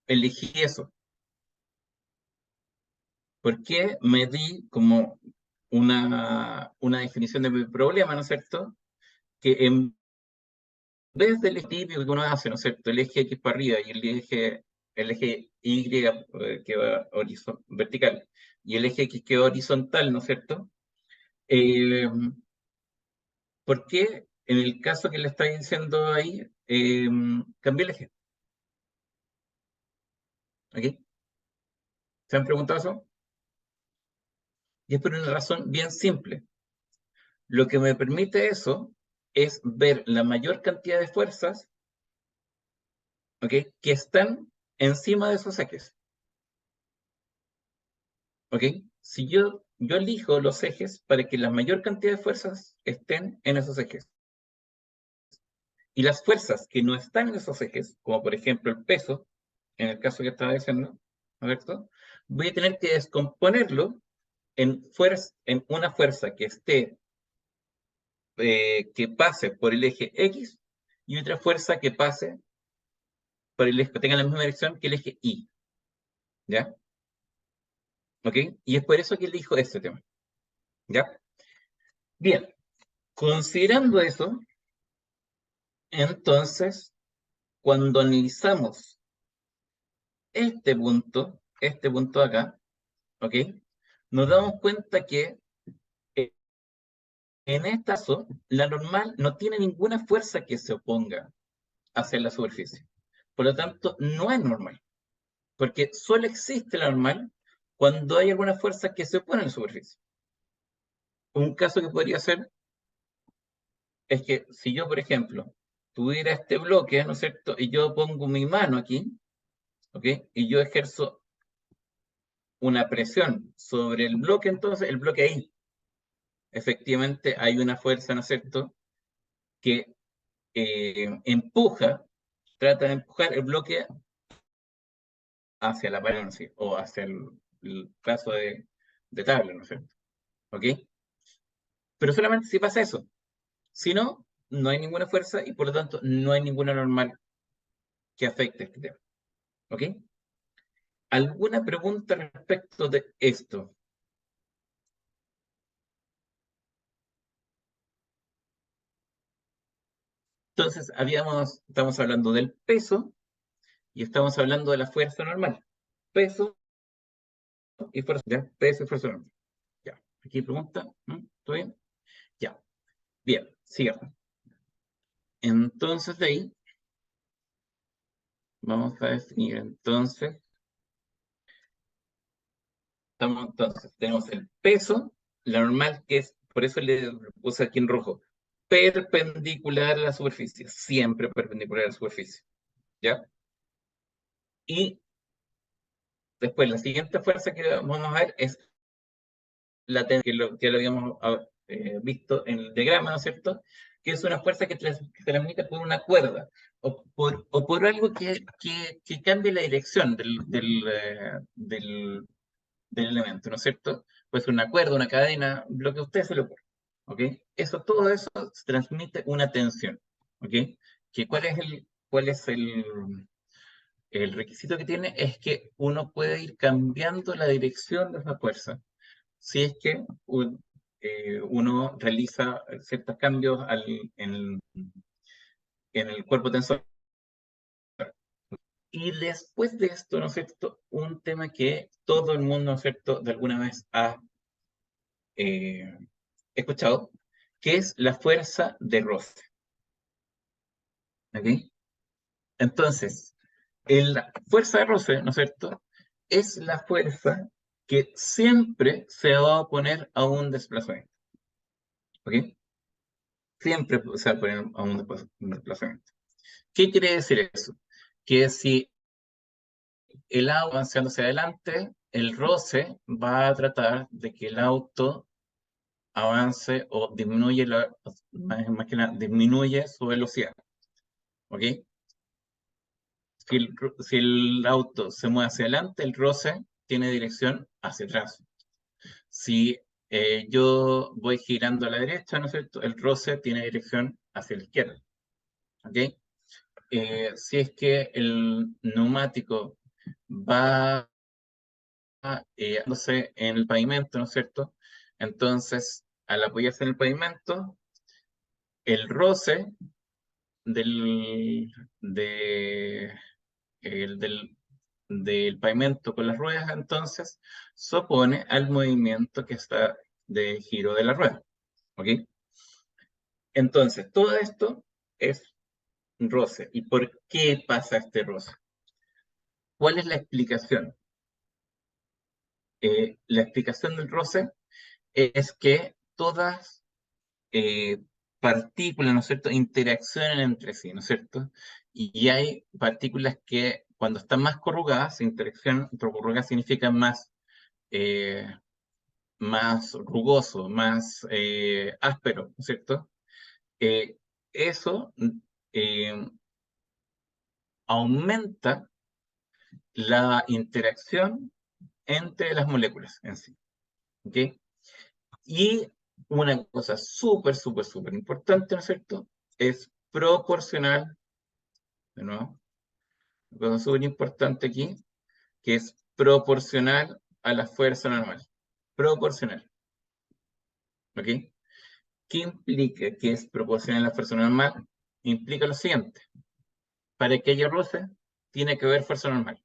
elegí eso? ¿Por qué me di como una definición de mi problema, ¿no es cierto? Que en vez del eje típico que uno hace, ¿no es cierto? El eje X para arriba y el eje Y que va vertical y el eje X que va horizontal, ¿no es cierto? Eh, ¿Por qué en el caso que le estoy diciendo ahí, cambié el eje? ¿Ok? ¿Se han preguntado eso? Y es por una razón bien simple. Lo que me permite eso es ver la mayor cantidad de fuerzas, ¿ok?, que están encima de esos ejes. ¿Ok? Si yo elijo los ejes para que la mayor cantidad de fuerzas estén en esos ejes. Y las fuerzas que no están en esos ejes, como por ejemplo el peso, en el caso que estaba diciendo, ¿no es cierto? Voy a tener que descomponerlo en una fuerza que esté, que pase por el eje X y otra fuerza que pase por el eje, que tenga la misma dirección que el eje Y. ¿Ya? ¿Ok? Y es por eso que elijo este tema. ¿Ya? Bien, considerando eso, entonces, cuando analizamos este punto de acá, ¿ok? Nos damos cuenta que eh, en este caso, la normal no tiene ninguna fuerza que se oponga hacia la superficie. Por lo tanto, no es normal, porque solo existe la normal cuando hay alguna fuerza que se opone a la superficie. Un caso que podría ser es que si yo, por ejemplo, tuviera este bloque, ¿no es cierto? Y yo pongo mi mano aquí, ¿ok? Y yo ejerzo una presión sobre el bloque, entonces el bloque ahí, efectivamente hay una fuerza, ¿no es cierto?, que trata de empujar el bloque hacia la pared, ¿no? Sí, o hacia el pedazo de tabla, ¿no es cierto? ¿Ok? Pero solamente si pasa eso. Si no, no hay ninguna fuerza y por lo tanto no hay ninguna normal que afecte este tema. ¿Ok? ¿Alguna pregunta respecto de esto? Entonces, estamos hablando del peso y estamos hablando de la fuerza normal. Peso y fuerza, ¿ya? Peso y fuerza normal. Ya. Aquí pregunta, ¿no? ¿Todo bien? Ya. Bien, sigamos. Entonces, de ahí, vamos a definir entonces, tenemos el peso, la normal, que es, por eso le puse aquí en rojo, perpendicular a la superficie, siempre perpendicular a la superficie, ¿ya? Y después, la siguiente fuerza que vamos a ver es la tensión, que lo habíamos visto en el diagrama, ¿no es cierto? Que es una fuerza que se transmite por una cuerda o por algo que cambie la dirección del elemento, ¿no es cierto? Puede ser una cuerda, una cadena, lo que a usted se le ocurra, ¿ok? Todo eso se transmite una tensión, ¿ok? ¿Cuál es el requisito que tiene? Es que uno puede ir cambiando la dirección de esa fuerza si es que uno realiza ciertos cambios en el cuerpo tensor. Y después de esto, ¿no es cierto?, un tema que todo el mundo, ¿no es cierto?, de alguna vez ha eh, escuchado, que es la fuerza de roce. ¿Ok? Entonces, la fuerza de roce, ¿no es cierto?, es la fuerza que siempre se va a oponer a un desplazamiento. ¿Ok? Siempre se va a oponer a un desplazamiento. ¿Qué quiere decir eso? Que si el auto avanzando hacia adelante, el roce va a tratar de que el auto avance o disminuye, más que nada, disminuye su velocidad. ¿Ok? Si el auto se mueve hacia adelante, el roce tiene dirección hacia atrás. Si yo voy girando a la derecha, ¿no es cierto?, el roce tiene dirección hacia la izquierda. ¿Ok? Si es que el neumático va dándose en el pavimento, ¿no es cierto? Entonces, al apoyarse en el pavimento, el roce del, de, del pavimento con las ruedas, entonces, se opone al movimiento que está de giro de la rueda. ¿Ok? Entonces, todo esto es roce. ¿Y por qué pasa este roce? ¿Cuál es la explicación? La explicación del roce es que todas partículas, ¿no es cierto?, interaccionan entre sí, ¿no es cierto? Y hay partículas que cuando están más corrugadas, interacción, corrugada significa más, más rugoso, más áspero, ¿no es cierto? Eh, eso eh, aumenta la interacción entre las moléculas en sí. ¿Ok? Y una cosa súper importante, ¿no es cierto? Es proporcional, de nuevo, una cosa súper importante aquí, que es proporcional a la fuerza normal. Proporcional. ¿Ok? ¿Qué implica que es proporcional a la fuerza normal? Implica lo siguiente. Para que haya roce, tiene que haber fuerza normal.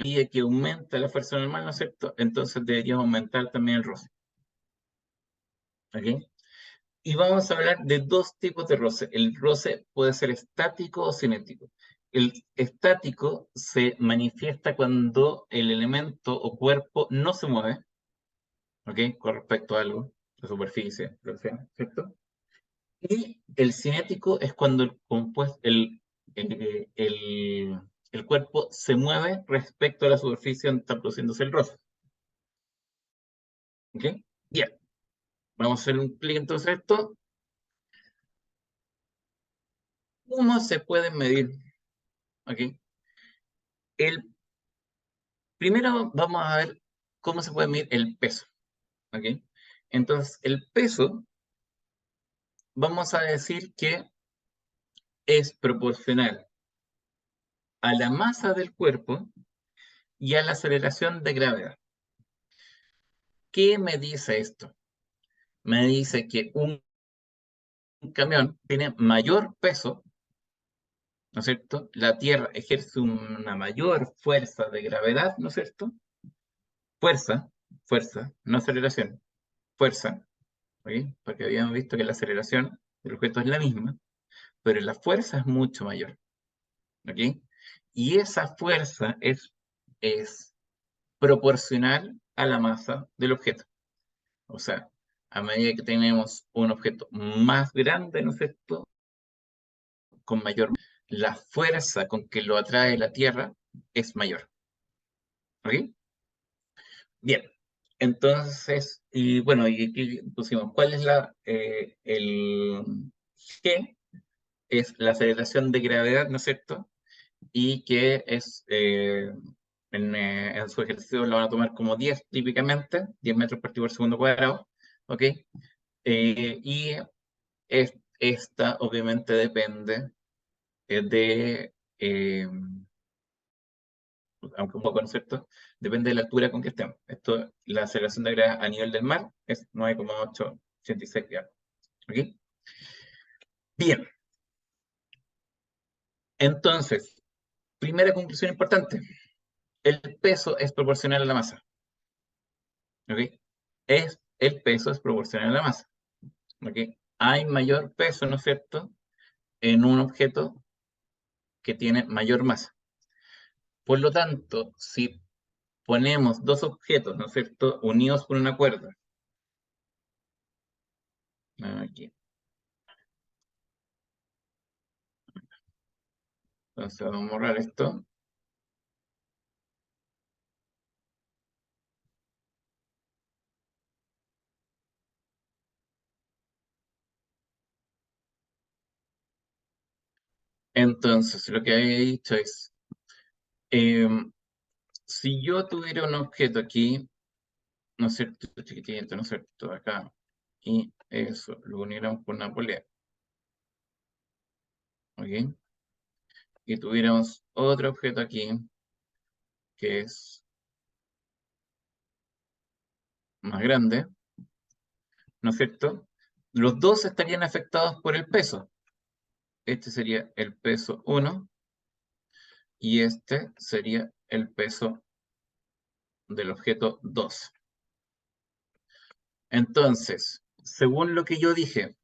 Y que aumenta la fuerza normal, ¿no es cierto? Entonces deberíamos aumentar también el roce. ¿Ok? Y vamos a hablar de dos tipos de roce. El roce puede ser estático o cinético. El estático se manifiesta cuando el elemento o cuerpo no se mueve, ¿ok?, con respecto a algo, la superficie, lo que sea, ¿cierto? Y el cinético es cuando el compuesto, el cuerpo se mueve respecto a la superficie donde está produciéndose el roce. ¿Ok? Bien. Vamos a hacer un clic entonces a esto. ¿Cómo se puede medir? ¿Ok? Primero vamos a ver cómo se puede medir el peso. ¿Ok? Entonces, el peso, vamos a decir que es proporcional a la masa del cuerpo y a la aceleración de gravedad. ¿Qué me dice esto? Me dice que un camión tiene mayor peso, ¿no es cierto? La Tierra ejerce una mayor fuerza de gravedad, ¿no es cierto? Fuerza, fuerza, no aceleración, fuerza, ¿ok? Porque habíamos visto que la aceleración del objeto es la misma, pero la fuerza es mucho mayor, ¿ok? Y esa fuerza es proporcional a la masa del objeto. O sea, a medida que tenemos un objeto más grande, ¿no es cierto?, con mayor, la fuerza con que lo atrae la Tierra es mayor, ¿ok? Bien, entonces, y bueno, y aquí pusimos, ¿cuál es el G? Es la aceleración de gravedad, ¿no es cierto? Y que es, en su ejercicio lo van a tomar como 10 típicamente, 10 metros por segundo cuadrado, ¿ok? Y esta obviamente depende aunque un poco, ¿no es cierto?, depende de la altura con que estemos. La aceleración de gravedad a nivel del mar es 9,886 grados, ¿ok? Bien, entonces, primera conclusión importante. El peso es proporcional a la masa. ¿Ok? El peso es proporcional a la masa. ¿Ok? Hay mayor peso, ¿no es cierto?, en un objeto que tiene mayor masa. Por lo tanto, si ponemos dos objetos, ¿no es cierto?, unidos por una cuerda, aquí, entonces vamos a borrar esto. Entonces, lo que había dicho es, em, si yo tuviera un objeto aquí, ¿no es cierto?, chiquitito, ¿no es cierto?, acá, y eso, lo uniéramos con una polea, ¿ok? Y tuviéramos otro objeto aquí, que es más grande, ¿no es cierto? Los dos estarían afectados por el peso. Este sería el peso 1 y este sería el peso del objeto 2. Entonces, según lo que yo dije,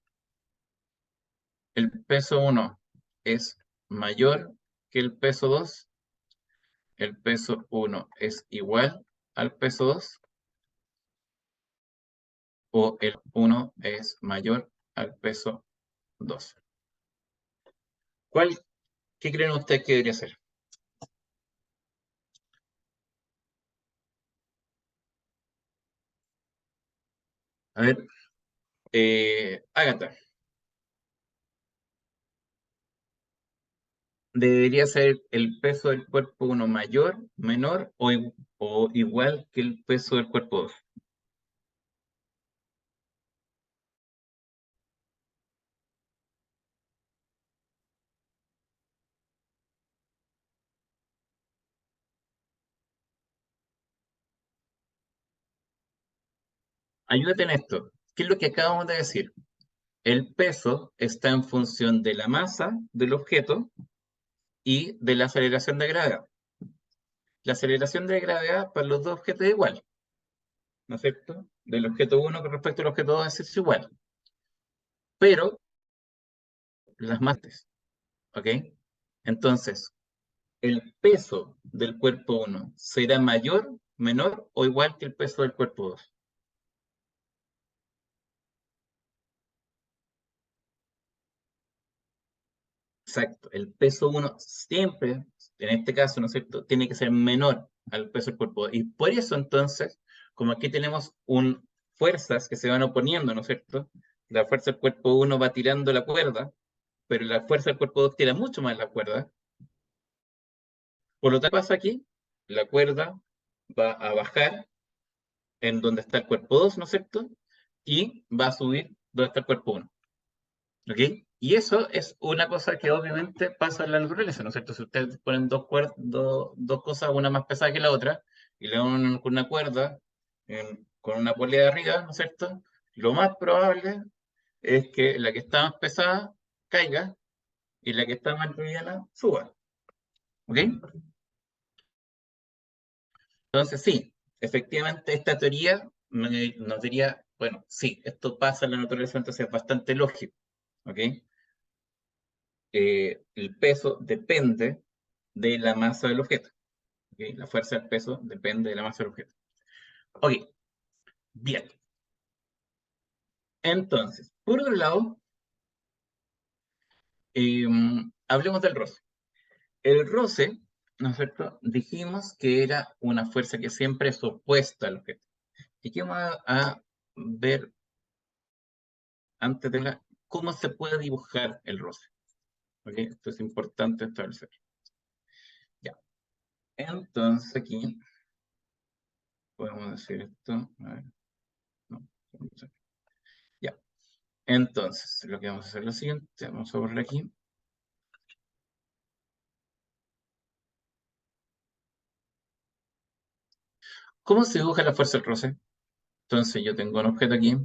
el peso 1 es mayor que el peso 2, el peso 1 es igual al peso 2, o el 1 es mayor al peso 2. ¿Qué creen ustedes que debería ser? A ver, Ágata, ¿debería ser el peso del cuerpo 1 mayor, menor o igual que el peso del cuerpo 2? Ayúdate en esto. ¿Qué es lo que acabamos de decir? El peso está en función de la masa del objeto y de la aceleración de gravedad. La aceleración de gravedad para los dos objetos es igual, ¿no es cierto? Del objeto 1 con respecto al objeto 2 es igual, pero las masas, ¿ok? Entonces, ¿el peso del cuerpo 1 será mayor, menor o igual que el peso del cuerpo 2? Exacto, el peso 1 siempre, en este caso, ¿no es cierto?, tiene que ser menor al peso del cuerpo 2. Y por eso entonces, como aquí tenemos fuerzas que se van oponiendo, ¿no es cierto? La fuerza del cuerpo 1 va tirando la cuerda, pero la fuerza del cuerpo 2 tira mucho más la cuerda. Por lo tanto, ¿qué pasa aquí? La cuerda va a bajar en donde está el cuerpo 2, ¿no es cierto? Y va a subir donde está el cuerpo 1. ¿Ok? Y eso es una cosa que obviamente pasa en la naturaleza, ¿no es cierto? Si ustedes ponen dos cosas, una más pesada que la otra, y le dan con una cuerda, con una polea arriba, ¿no es cierto? Lo más probable es que la que está más pesada caiga y la que está más liviana suba. ¿Ok? Entonces, sí, efectivamente esta teoría nos diría, bueno, sí, esto pasa en la naturaleza, entonces es bastante lógico. ¿Ok? El peso depende de la masa del objeto. ¿Ok? La fuerza del peso depende de la masa del objeto. Ok, bien. Entonces, por otro lado, hablemos del roce. El roce, ¿no es cierto? Dijimos que era una fuerza que siempre es opuesta al objeto. Y que vamos a ver antes de cómo se puede dibujar el roce. ¿Ok? Esto es importante establecer. Ya. Entonces aquí podemos decir esto. A ver, no, ya. Entonces, lo que vamos a hacer es lo siguiente. Vamos a borrar aquí. ¿Cómo se dibuja la fuerza del roce? Entonces, yo tengo un objeto aquí.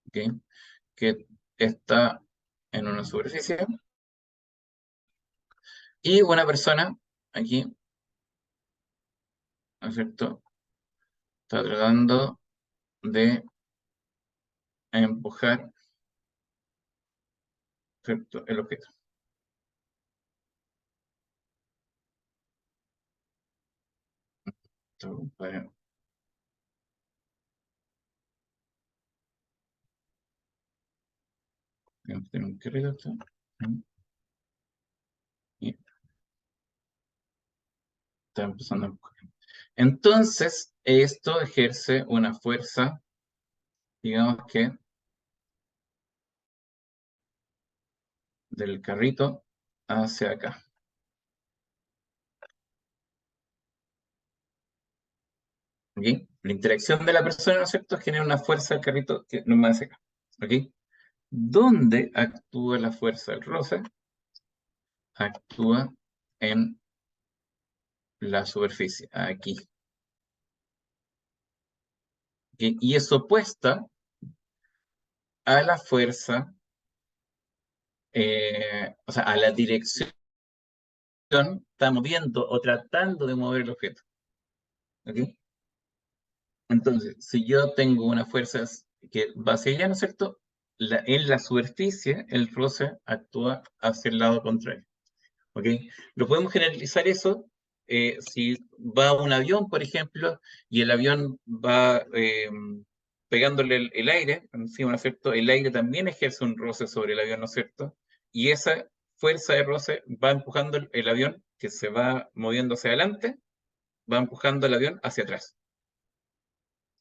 ¿Ok? que está en una superficie y una persona aquí, ¿no es cierto? Está tratando de empujar, ¿cierto? El objeto. Para tener un carrito esto, y está empezando a empujar. Entonces, esto ejerce una fuerza, digamos que, del carrito hacia acá. ¿Ok? La interacción de la persona, ¿no es cierto?, genera una fuerza del carrito que no más hacia acá. ¿Ok? ¿Dónde actúa la fuerza del roce? Actúa en la superficie, aquí. ¿Ok? Y es opuesta a la fuerza, o sea, a la dirección que está moviendo o tratando de mover el objeto. ¿Ok? Entonces, si yo tengo una fuerza que va hacia allá, ¿no es cierto? En la superficie, el roce actúa hacia el lado contrario. ¿Ok? Lo podemos generalizar eso si va un avión, por ejemplo, y el avión va pegándole el aire encima, ¿no es cierto? El aire también ejerce un roce sobre el avión, ¿no es cierto? Y esa fuerza de roce va empujando el avión que se va moviendo hacia adelante, va empujando el avión hacia atrás.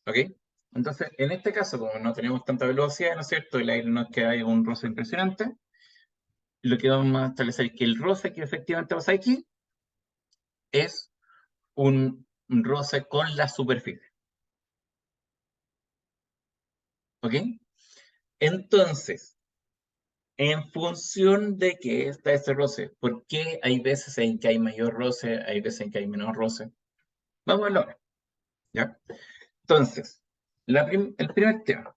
¿Ok? Entonces, en este caso, como no tenemos tanta velocidad, ¿no es cierto? El aire no es que haya un roce impresionante, lo que vamos a establecer es que el roce que efectivamente pasa aquí es un roce con la superficie. ¿Ok? Entonces, en función de que está ese roce, ¿por qué hay veces en que hay mayor roce, hay veces en que hay menor roce? Vamos a verlo ahora, ¿ya? Entonces, el primer tema,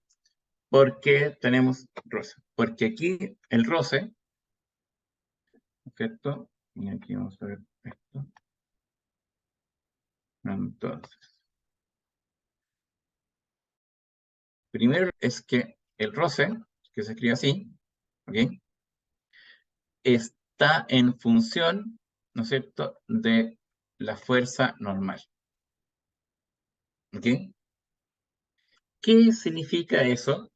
¿por qué tenemos roce? Porque aquí el roce, ¿cierto? Y aquí vamos a ver esto. Entonces, primero es que el roce, que se escribe así, ¿ok? Está en función, ¿no es cierto?, de la fuerza normal. ¿Ok? ¿Qué significa eso?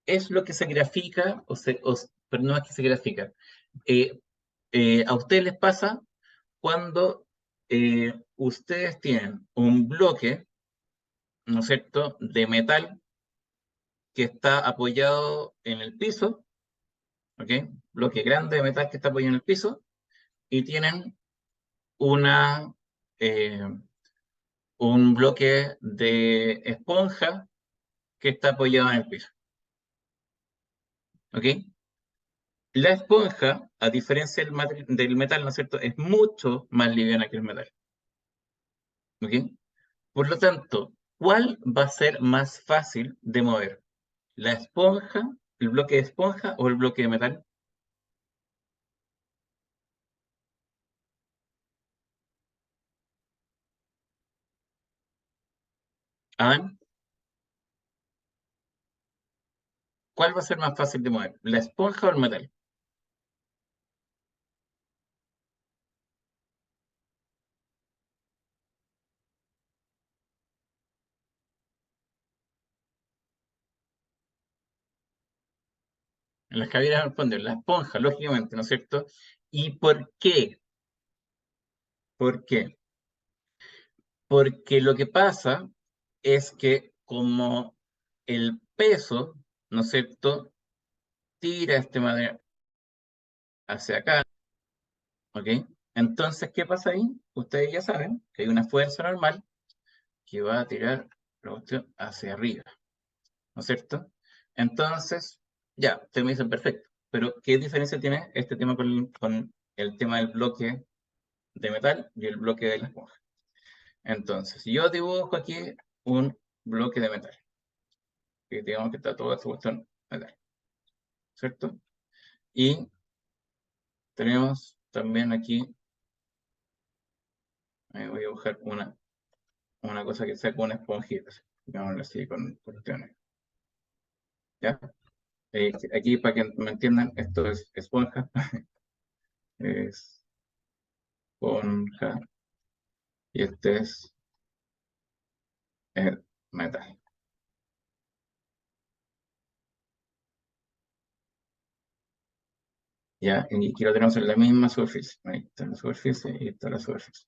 Es lo que se grafica, pero no es que se grafica. Eh, a ustedes les pasa cuando ustedes tienen un bloque, ¿no es cierto?, de metal que está apoyado en el piso, ¿ok? Bloque grande de metal que está apoyado en el piso, y tienen una, eh, un bloque de esponja que está apoyado en el piso. ¿Ok? La esponja, a diferencia del metal, ¿no es cierto?, es mucho más liviana que el metal. ¿Ok? Por lo tanto, ¿cuál va a ser más fácil de mover? ¿La esponja, el bloque de esponja o el bloque de metal? Adán, ¿cuál va a ser más fácil de mover? ¿La esponja o el metal? Las Javieras responden, la esponja, lógicamente, ¿no es cierto? ¿Y por qué? ¿Por qué? Porque lo que pasa es que como el peso, ¿no es cierto?, tira este material hacia acá, ¿ok? Entonces, ¿qué pasa ahí? Ustedes ya saben que hay una fuerza normal que va a tirar la cuestión hacia arriba, ¿no es cierto? Entonces, ya, ustedes me dicen, perfecto, pero ¿qué diferencia tiene este tema con el tema del bloque de metal y el bloque de la esponja? Entonces, si yo dibujo aquí un bloque de metal, que digamos que está toda esta cuestión metal. ¿cierto? Y tenemos también aquí, voy a buscar una cosa que sea con una esponjita, digámoslo así, con cuestiones, ¿ya? Aquí, para que me entiendan, esto es esponja, esponja, y este es el metal. ¿Ya? Y aquí lo tenemos en la misma superficie. Ahí está la superficie y está la superficie.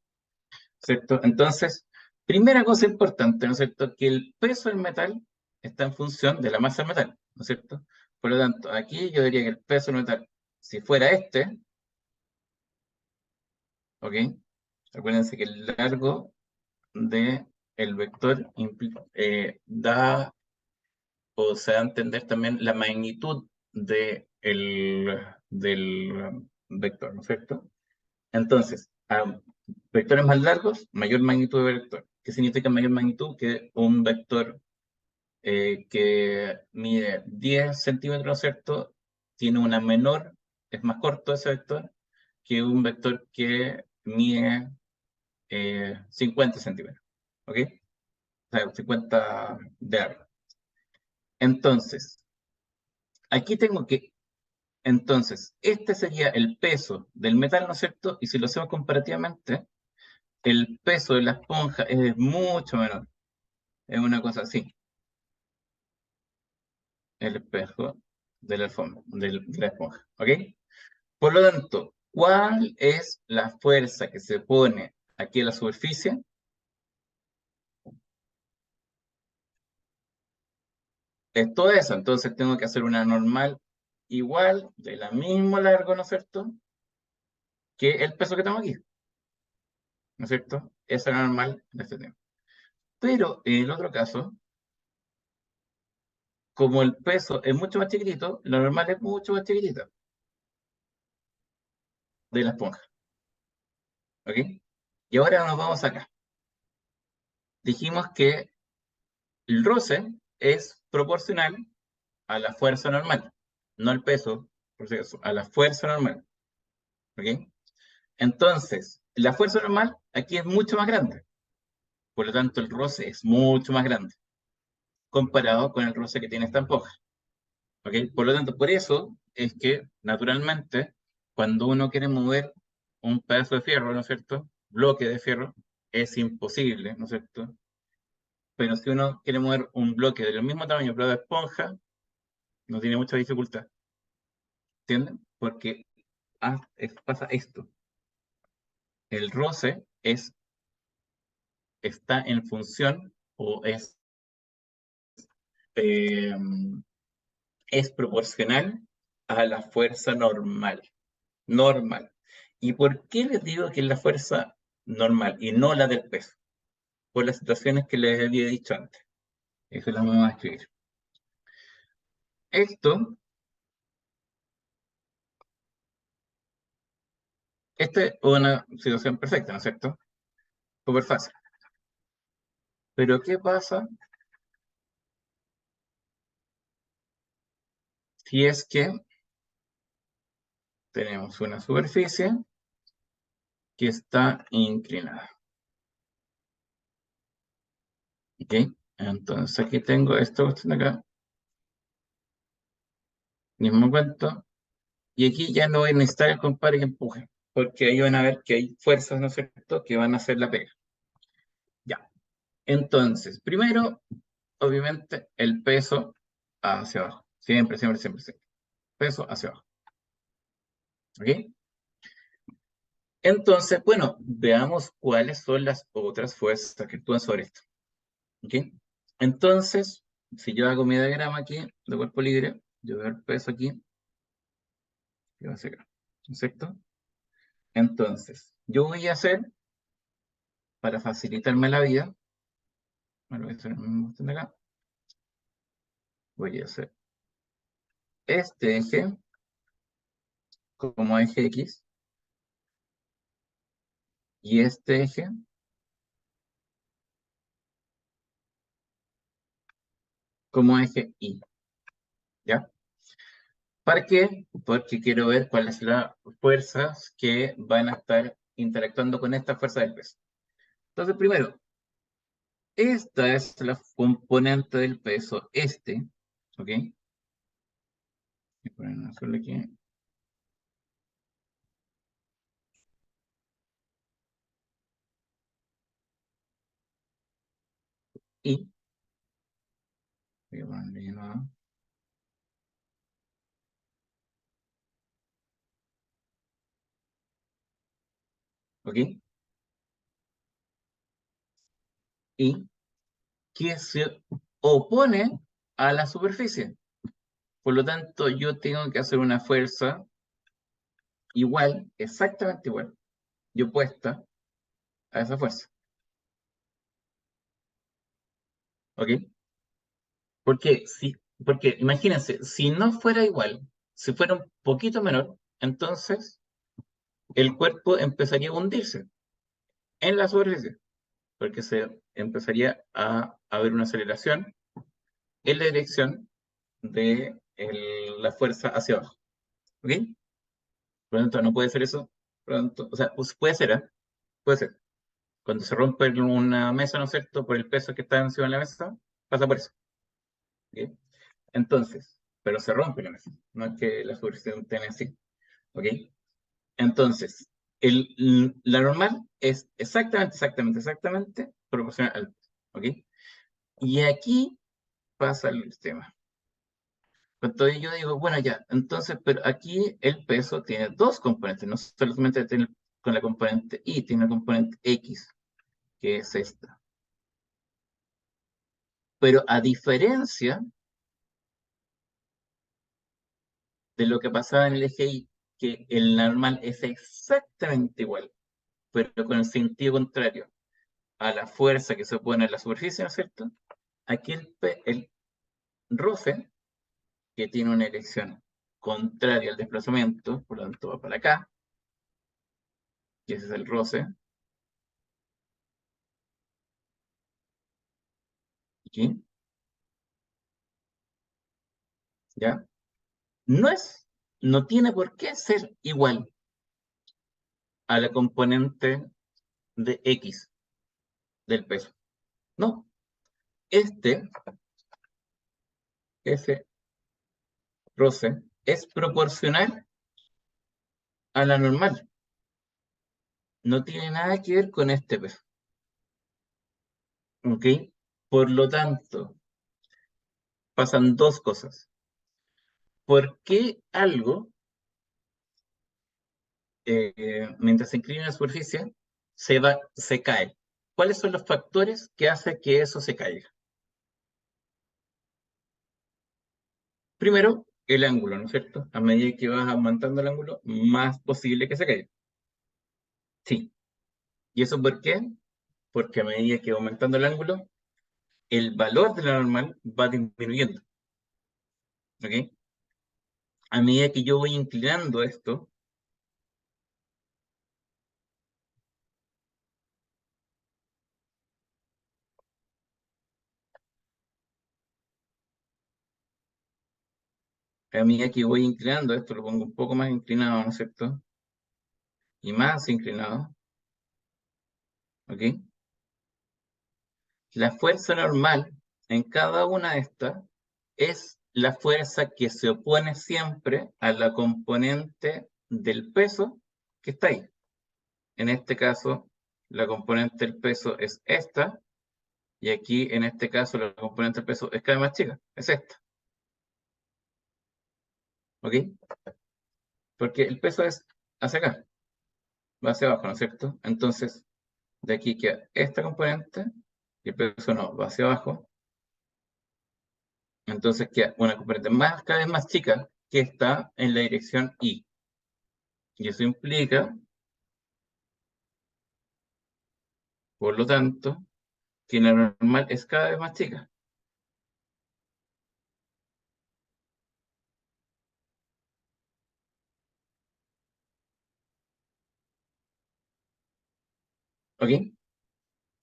¿Cierto? Entonces, primera cosa importante, ¿no es cierto? Que el peso del metal está en función de la masa del metal, ¿no es cierto? Por lo tanto, aquí yo diría que el peso del metal, si fuera este, ¿ok? Acuérdense que el largo de el vector da o se da a entender también la magnitud del vector, ¿no es cierto? Entonces, a vectores más largos, mayor magnitud de vector. ¿Qué significa mayor magnitud? Que un vector que mide 10 centímetros, ¿no es cierto? Tiene una menor, es más corto ese vector, que un vector que mide 50 centímetros. ¿Ok? O sea, 50 de largo. Entonces, aquí tengo que entonces, este sería el peso del metal, ¿no es cierto? Y si lo hacemos comparativamente, el peso de la esponja es mucho menor. Es una cosa así, el espejo de la alfombra, de la esponja. ¿Ok? Por lo tanto, ¿cuál es la fuerza que se pone aquí en la superficie? Es todo eso. Entonces tengo que hacer una normal igual, de la mismo largo, ¿no es cierto? Que el peso que tengo aquí, ¿no es cierto? Esa es la normal de este tema. Pero en el otro caso, como el peso es mucho más chiquitito, lo normal es mucho más chiquitito de la esponja. ¿Ok? Y ahora nos vamos acá. Dijimos que el roce es proporcional a la fuerza normal, no al peso, por si acaso, a la fuerza normal. ¿Ok? Entonces, la fuerza normal aquí es mucho más grande. Por lo tanto, el roce es mucho más grande comparado con el roce que tiene esta esponja. ¿Ok? Por lo tanto, por eso es que, naturalmente, cuando uno quiere mover un pedazo de fierro, ¿no es cierto? Bloque de fierro, es imposible, ¿no es cierto? Pero si uno quiere mover un bloque del mismo tamaño, pero de esponja, no tiene mucha dificultad. ¿Entienden? Porque pasa esto. El roce está en función o eh, es proporcional a la fuerza normal. Normal. ¿Y por qué les digo que es la fuerza normal y no la del peso? Por las situaciones que les había dicho antes. Eso lo vamos a escribir. Esto, esta es una situación perfecta, ¿no es cierto? Súper fácil. Pero ¿qué pasa si es que tenemos una superficie que está inclinada? ¿Ok? Entonces aquí tengo esta cuestión de acá, mismo cuento, y aquí ya no voy a necesitar el compare y empuje, porque ahí van a ver que hay fuerzas, ¿no es cierto?, que van a hacer la pega. Ya. Entonces, primero, obviamente, el peso hacia abajo. Siempre, siempre, siempre, siempre. Peso hacia abajo. ¿Ok? Entonces, bueno, veamos cuáles son las otras fuerzas que actúan sobre esto. ¿Ok? Entonces, si yo hago mi diagrama aquí de cuerpo libre, yo veo el peso aquí, y va hacia acá. ¿No es cierto? Entonces, yo voy a hacer, para facilitarme la vida, bueno, voy a hacer el mismo botón de acá, voy a hacer este eje como eje X y este eje como eje Y. ¿Ya? ¿Para qué? Porque quiero ver cuáles son las fuerzas que van a estar interactuando con esta fuerza del peso. Entonces, primero, esta es la componente del peso, ¿ok? Voy a poner una sola aquí. Y, voy a ponerle de nuevo, ¿ok? Y que se opone a la superficie. Por lo tanto, yo tengo que hacer una fuerza igual, exactamente igual, y opuesta a esa fuerza, ¿ok? Porque, porque imagínense, si no fuera igual, si fuera un poquito menor, entonces el cuerpo empezaría a hundirse en la superficie, porque se empezaría a haber una aceleración en la dirección de la fuerza hacia abajo, ¿ok? Por lo tanto, no puede ser eso. Por lo tanto, o sea, pues puede ser, ¿eh? Puede ser. Cuando se rompe una mesa, ¿no es cierto? Por el peso que está encima de la mesa, pasa por eso, ¿ok? Entonces, pero se rompe la mesa, no es que la superficie tenga así, ¿ok? Entonces, la normal es exactamente proporcional al peso, ¿ok? Y aquí pasa el tema. Entonces yo digo, bueno, ya, entonces, pero aquí el peso tiene dos componentes, no solamente tiene con la componente Y, tiene la componente X, que es esta. Pero a diferencia de lo que pasaba en el eje Y, que el normal es exactamente igual, pero con el sentido contrario a la fuerza que se opone a la superficie, ¿no es cierto? Aquí el roce, que tiene una dirección contraria al desplazamiento, por lo tanto va para acá, y ese es el roce, aquí, ¿ya? No es, no tiene por qué ser igual a la componente de X del peso. No, este, ese roce, es proporcional a la normal. No tiene nada que ver con este peso. ¿Ok? Por lo tanto, pasan dos cosas. ¿Por qué algo, mientras se inclina la superficie, se cae? ¿Cuáles son los factores que hacen que eso se caiga? Primero, el ángulo, ¿no es cierto? A medida que vas aumentando el ángulo, más posible que se caiga. Sí. ¿Y eso por qué? Porque a medida que va aumentando el ángulo, el valor de la normal va disminuyendo. ¿Ok? A medida que yo voy inclinando esto, a medida que voy inclinando esto, lo pongo un poco más inclinado, ¿no es cierto? Y más inclinado, ¿ok? La fuerza normal en cada una de estas es la fuerza que se opone siempre a la componente del peso que está ahí. En este caso, la componente del peso es esta, y aquí, en este caso, la componente del peso es cada vez más chica, es esta, ¿ok? Porque el peso es hacia acá, va hacia abajo, ¿no es cierto? Entonces, de aquí queda esta componente, y el peso no, va hacia abajo. Entonces queda una componente más, cada vez más chica que está en la dirección Y. Y eso implica, por lo tanto, que la normal es cada vez más chica. ¿Ok?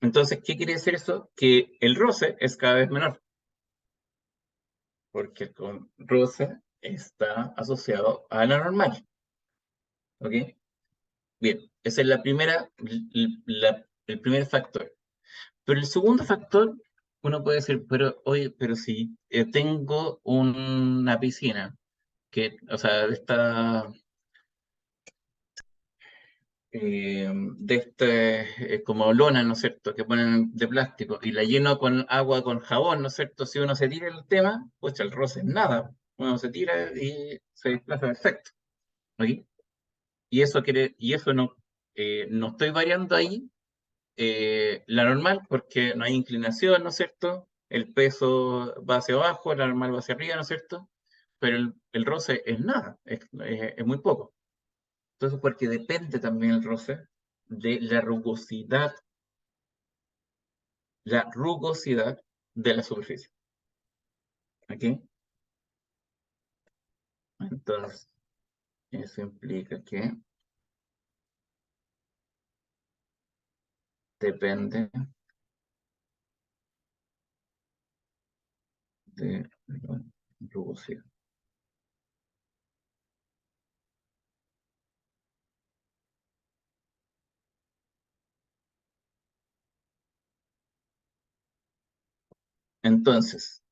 Entonces, ¿qué quiere decir eso? Que el roce es cada vez menor. Porque con roce está asociado a la normal. ¿Ok? Bien, esa es la primera, el primer factor. Pero el segundo factor, uno puede decir, pero oye, pero si tengo una piscina, o sea, de este, como lona, ¿no es cierto?, que ponen de plástico y la lleno con agua, con jabón, ¿no es cierto? Si uno se tira el tema, pues el roce es nada. Uno se tira y se desplaza perfecto. ¿Ok? Y eso no estoy variando ahí la normal porque no hay inclinación, ¿no es cierto? El peso va hacia abajo, la normal va hacia arriba, ¿no es cierto? Pero el roce es nada, es muy poco. Entonces, porque depende también el roce de la rugosidad de la superficie. ¿Ok? Entonces, eso implica que depende de la rugosidad. Entonces,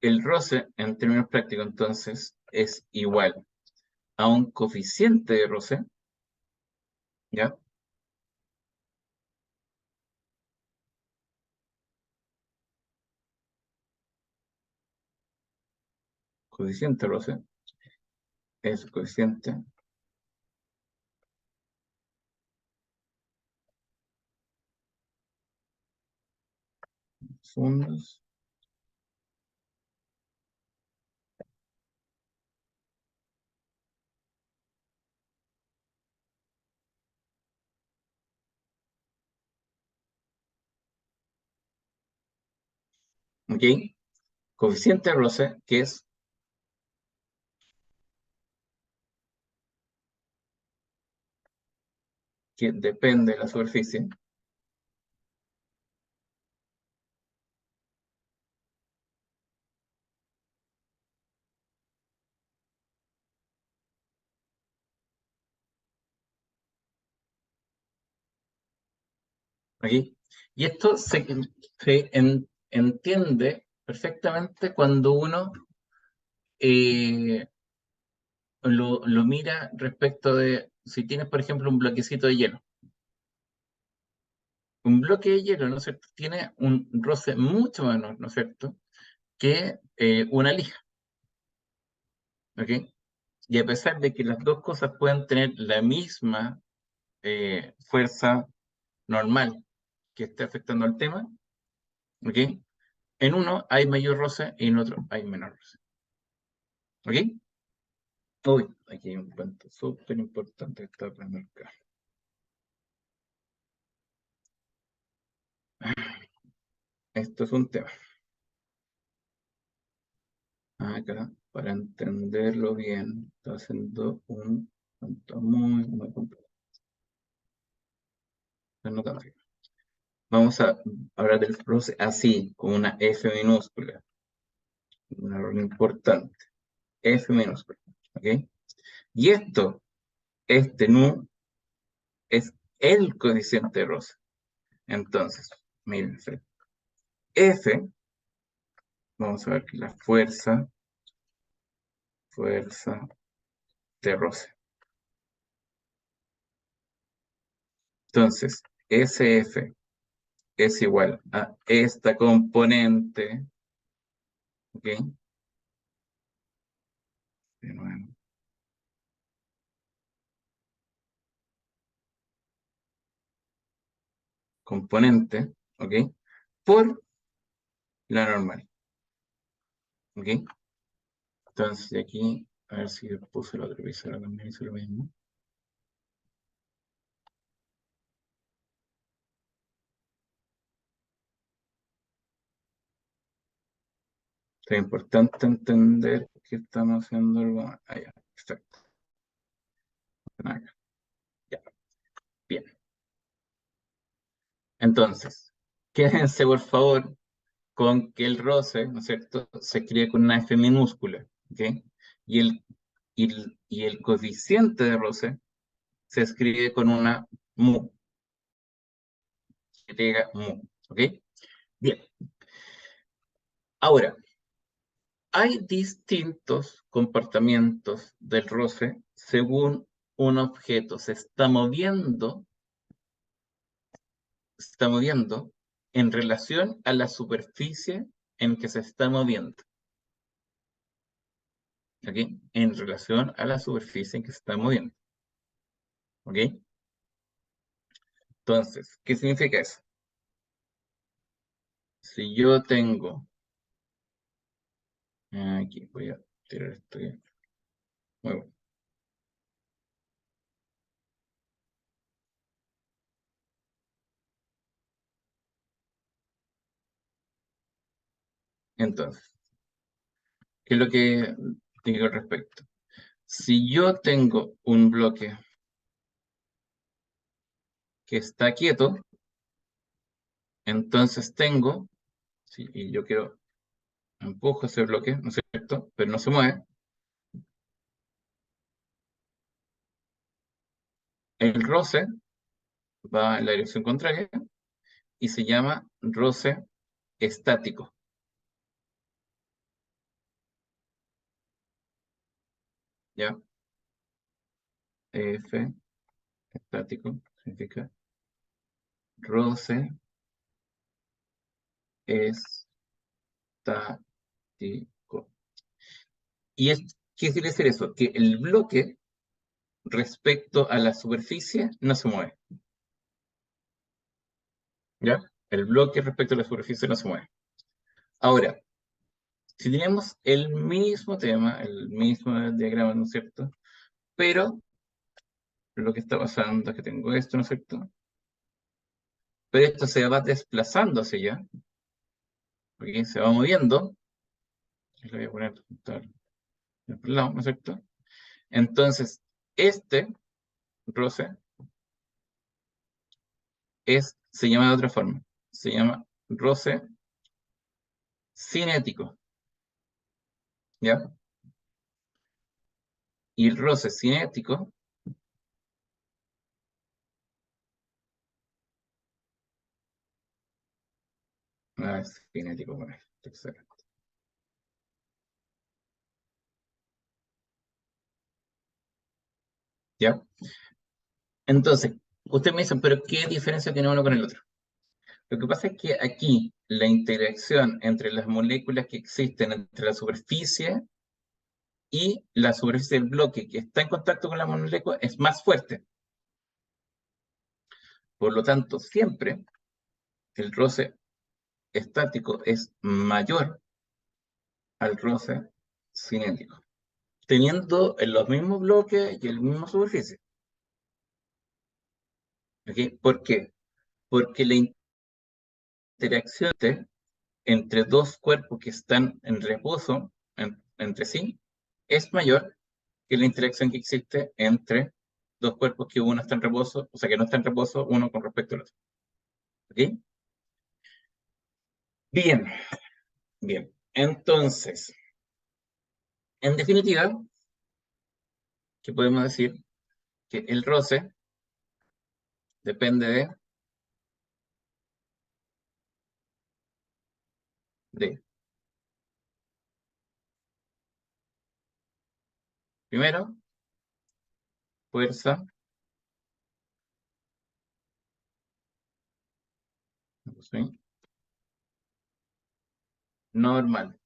el roce, en términos prácticos, entonces, es igual a un coeficiente de roce, ¿ya? Coeficiente de roce es coeficiente segundos, ¿ok? Coeficiente de roce, que depende de la superficie, ¿ok? Y esto se entiende perfectamente cuando uno eh, lo mira respecto de si tienes, por ejemplo, un bloquecito de hielo. Un bloque de hielo, ¿no es cierto?, tiene un roce mucho menor, ¿no es cierto?, que una lija, ¿ok? Y a pesar de que las dos cosas pueden tener la misma fuerza normal que esté afectando al tema, ¿ok? En uno hay mayor roce y en otro hay menor roce, ¿ok? Uy, aquí hay un punto súper importante que está hablando acá. Esto es un tema. Acá, para entenderlo bien, está haciendo un punto muy, muy complejo. Está anotando aquí. Vamos a hablar del roce así, con una F minúscula. Un error importante. F minúscula, ¿ok? Y este nu, es el coeficiente de roce. Entonces, miren, F, vamos a ver que la fuerza de roce. Entonces, SF es igual a esta componente, ¿ok? De nuevo, componente, ¿ok? Por la normal, ¿ok? Entonces, de aquí, a ver si puse la otra pizarra también hizo lo mismo. Es importante entender que estamos haciendo algo más. Ah, ya, perfecto. Acá, ya, bien. Entonces, quédense por favor con que el roce, ¿no es cierto?, se escribe con una F minúscula, ¿ok? Y el coeficiente de roce se escribe con una mu, mu, ¿ok? Bien, ahora, hay distintos comportamientos del roce según un objeto se está moviendo en relación a la superficie en que se está moviendo. ¿Ok? En relación a la superficie en que se está moviendo. ¿Ok? Entonces, ¿qué significa eso? Si yo tengo... Aquí voy a tirar esto ya. Muy bueno. Entonces, ¿qué es lo que digo al respecto? Si yo tengo un bloque que está quieto, entonces tengo, sí, y yo quiero, empujo ese bloque, ¿no es cierto? Pero no se mueve. El roce va en la dirección contraria y se llama roce estático. ¿Ya? F estático significa roce estático. ¿Qué quiere decir eso? Que el bloque respecto a la superficie no se mueve. ¿Ya? El bloque respecto a la superficie no se mueve. Ahora, si tenemos el mismo tema, el mismo diagrama, ¿no es cierto? Pero lo que está pasando es que tengo esto, ¿no es cierto? Pero esto se va desplazando hacia allá, porque se va moviendo. Lo voy a poner tal, de por lado, ¿no es cierto? Entonces, este roce se llama de otra forma. Se llama roce cinético, ¿ya? Y el roce cinético, es cinético, bueno, tercero, ¿ya? Entonces, usted me dice, pero ¿qué diferencia tiene uno con el otro? Lo que pasa es que aquí la interacción entre las moléculas que existen entre la superficie y la superficie del bloque que está en contacto con la molécula es más fuerte. Por lo tanto, siempre el roce estático es mayor al roce cinético, teniendo los mismos bloques y la misma superficie. ¿Ok? ¿Por qué? Porque la interacción entre dos cuerpos que están en reposo entre sí es mayor que la interacción que existe entre dos cuerpos que uno está en reposo, o sea, que no está en reposo uno con respecto al otro. ¿Ok? Bien, bien. Entonces, en definitiva, ¿qué podemos decir? Que el roce depende de primero, fuerza, ¿sí? Normal,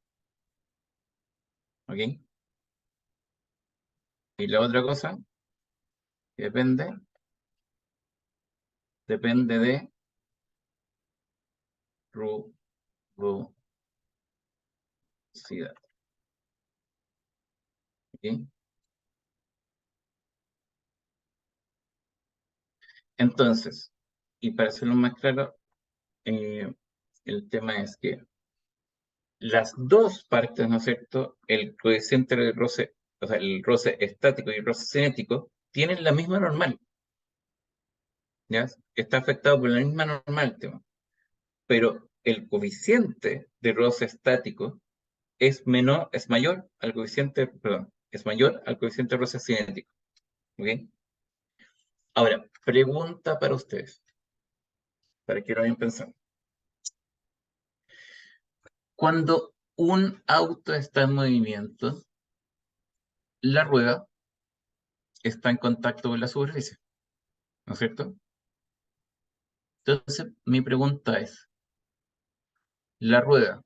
¿ok? Y la otra cosa que depende de rugosidad, ¿ok? Entonces, y para hacerlo más claro, eh, el tema es que las dos partes, ¿no es cierto? El coeficiente de roce, o sea, el roce estático y el roce cinético, tienen la misma normal, ¿ya? Está afectado por la misma normal el tema. Pero el coeficiente de roce estático es mayor al coeficiente, perdón, es mayor al coeficiente de roce cinético. ¿Ok? Ahora, pregunta para ustedes, para que lo vayan pensando. Cuando un auto está en movimiento, la rueda está en contacto con la superficie, ¿no es cierto? Entonces, mi pregunta es, ¿la rueda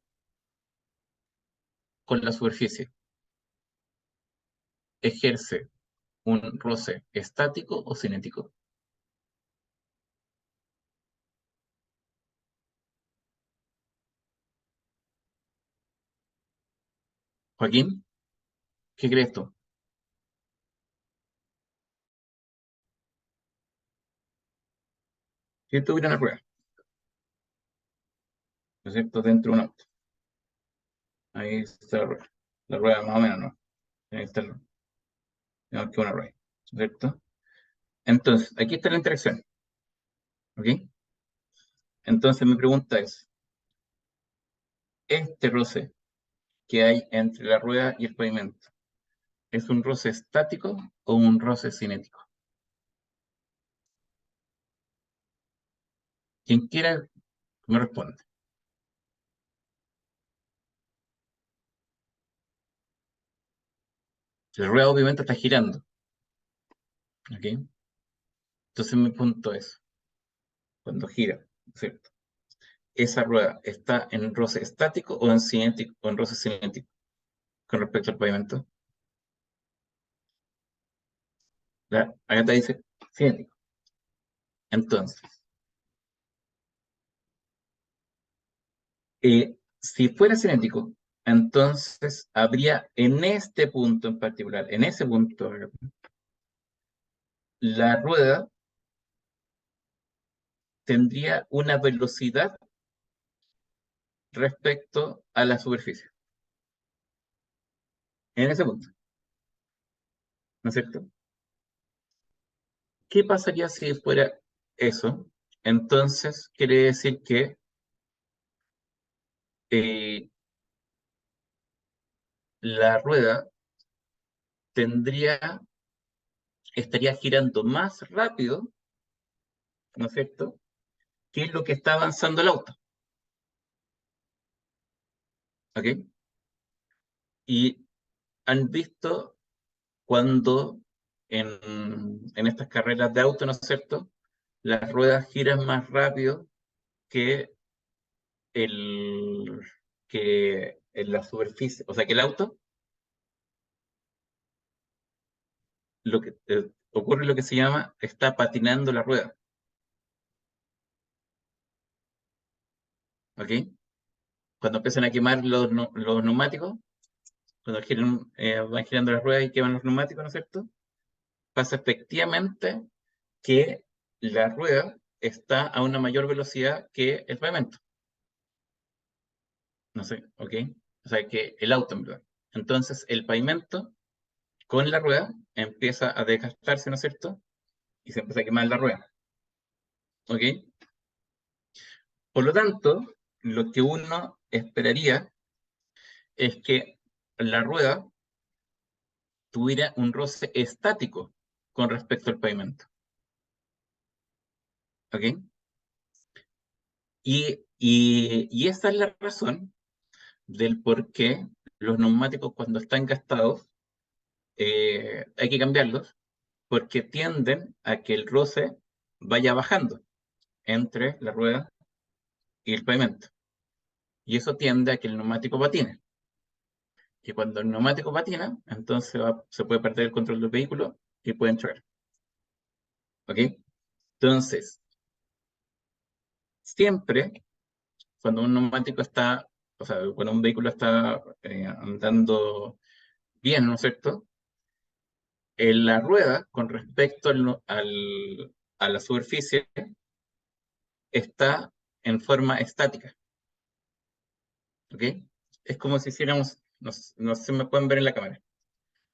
con la superficie ejerce un roce estático o cinético? Joaquín, ¿qué crees tú? Si tuviera una rueda, ¿no es cierto?, dentro de un auto. Ahí está la rueda. La rueda más o menos, ¿no? Ahí está digamos que una rueda, ¿no es cierto? Entonces, aquí está la interacción, ¿ok? Entonces, mi pregunta es, ¿este roce que hay entre la rueda y el pavimento es un roce estático o un roce cinético? Quien quiera me responde. La rueda obviamente está girando, ¿ok? Entonces mi punto es, cuando gira, ¿cierto? ¿Esa rueda está en roce estático o en cinético o en roce cinético con respecto al pavimento? Acá te dice cinético. Entonces, si fuera cinético, entonces habría en este punto en particular, en ese punto, la rueda tendría una velocidad respecto a la superficie. En ese punto, ¿no es cierto? ¿Qué pasaría si fuera eso? Entonces, quiere decir que eh, la rueda estaría girando más rápido, ¿no es cierto?, que lo que está avanzando el auto, ¿ok? Y han visto cuando en estas carreras de auto, ¿no es cierto?, las ruedas giran más rápido que el que en la superficie, o sea, que el auto, ocurre lo que se llama, está patinando la rueda, ¿ok? Cuando empiezan a quemar los neumáticos, cuando van girando las ruedas y queman los neumáticos, ¿no es cierto? Pasa efectivamente que la rueda está a una mayor velocidad que el pavimento, no sé, ¿ok? O sea, que el auto, en verdad. Entonces, el pavimento con la rueda empieza a desgastarse, ¿no es cierto? Y se empieza a quemar la rueda, ¿ok? Por lo tanto, lo que uno esperaría es que la rueda tuviera un roce estático con respecto al pavimento, ¿ok? Y esa es la razón del por qué los neumáticos cuando están gastados hay que cambiarlos, porque tienden a que el roce vaya bajando entre la rueda y el pavimento. Y eso tiende a que el neumático patine. Y cuando el neumático patina, entonces se puede perder el control del vehículo y pueden chocar. ¿Ok? Entonces, siempre cuando un neumático está, o sea, cuando un vehículo está andando bien, ¿no es cierto? En la rueda, con respecto a la superficie, está en forma estática, ¿ok? Es como si hiciéramos, no sé si me pueden ver en la cámara,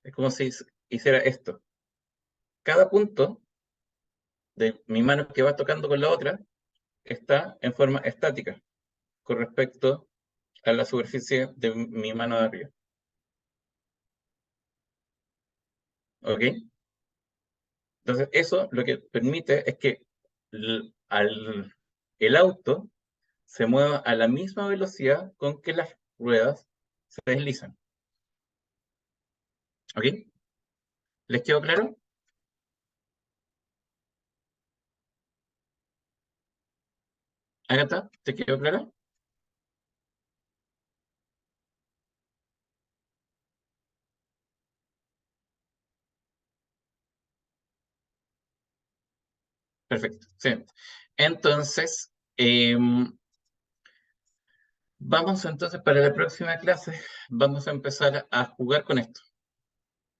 es como si hiciera esto. Cada punto de mi mano que va tocando con la otra está en forma estática con respecto a la superficie de mi mano de arriba. ¿Ok? Entonces, eso lo que permite es que el auto se mueva a la misma velocidad con que las ruedas se deslizan. ¿Ok? ¿Les quedó claro? Agatha, ¿te quedó claro? Perfecto. Sí. Entonces, vamos entonces para la próxima clase, vamos a empezar a jugar con esto.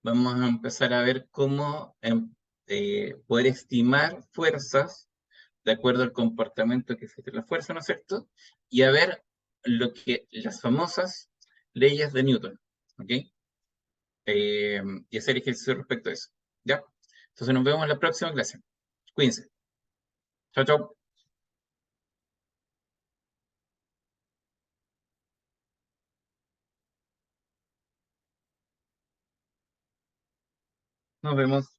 Vamos a empezar a ver cómo poder estimar fuerzas de acuerdo al comportamiento que existe la fuerza, ¿no es cierto? Y a ver lo que las famosas leyes de Newton, ¿ok? Y hacer ejercicio respecto a eso, ¿ya? Entonces nos vemos en la próxima clase. Cuídense. Chao, chao. Nos vemos.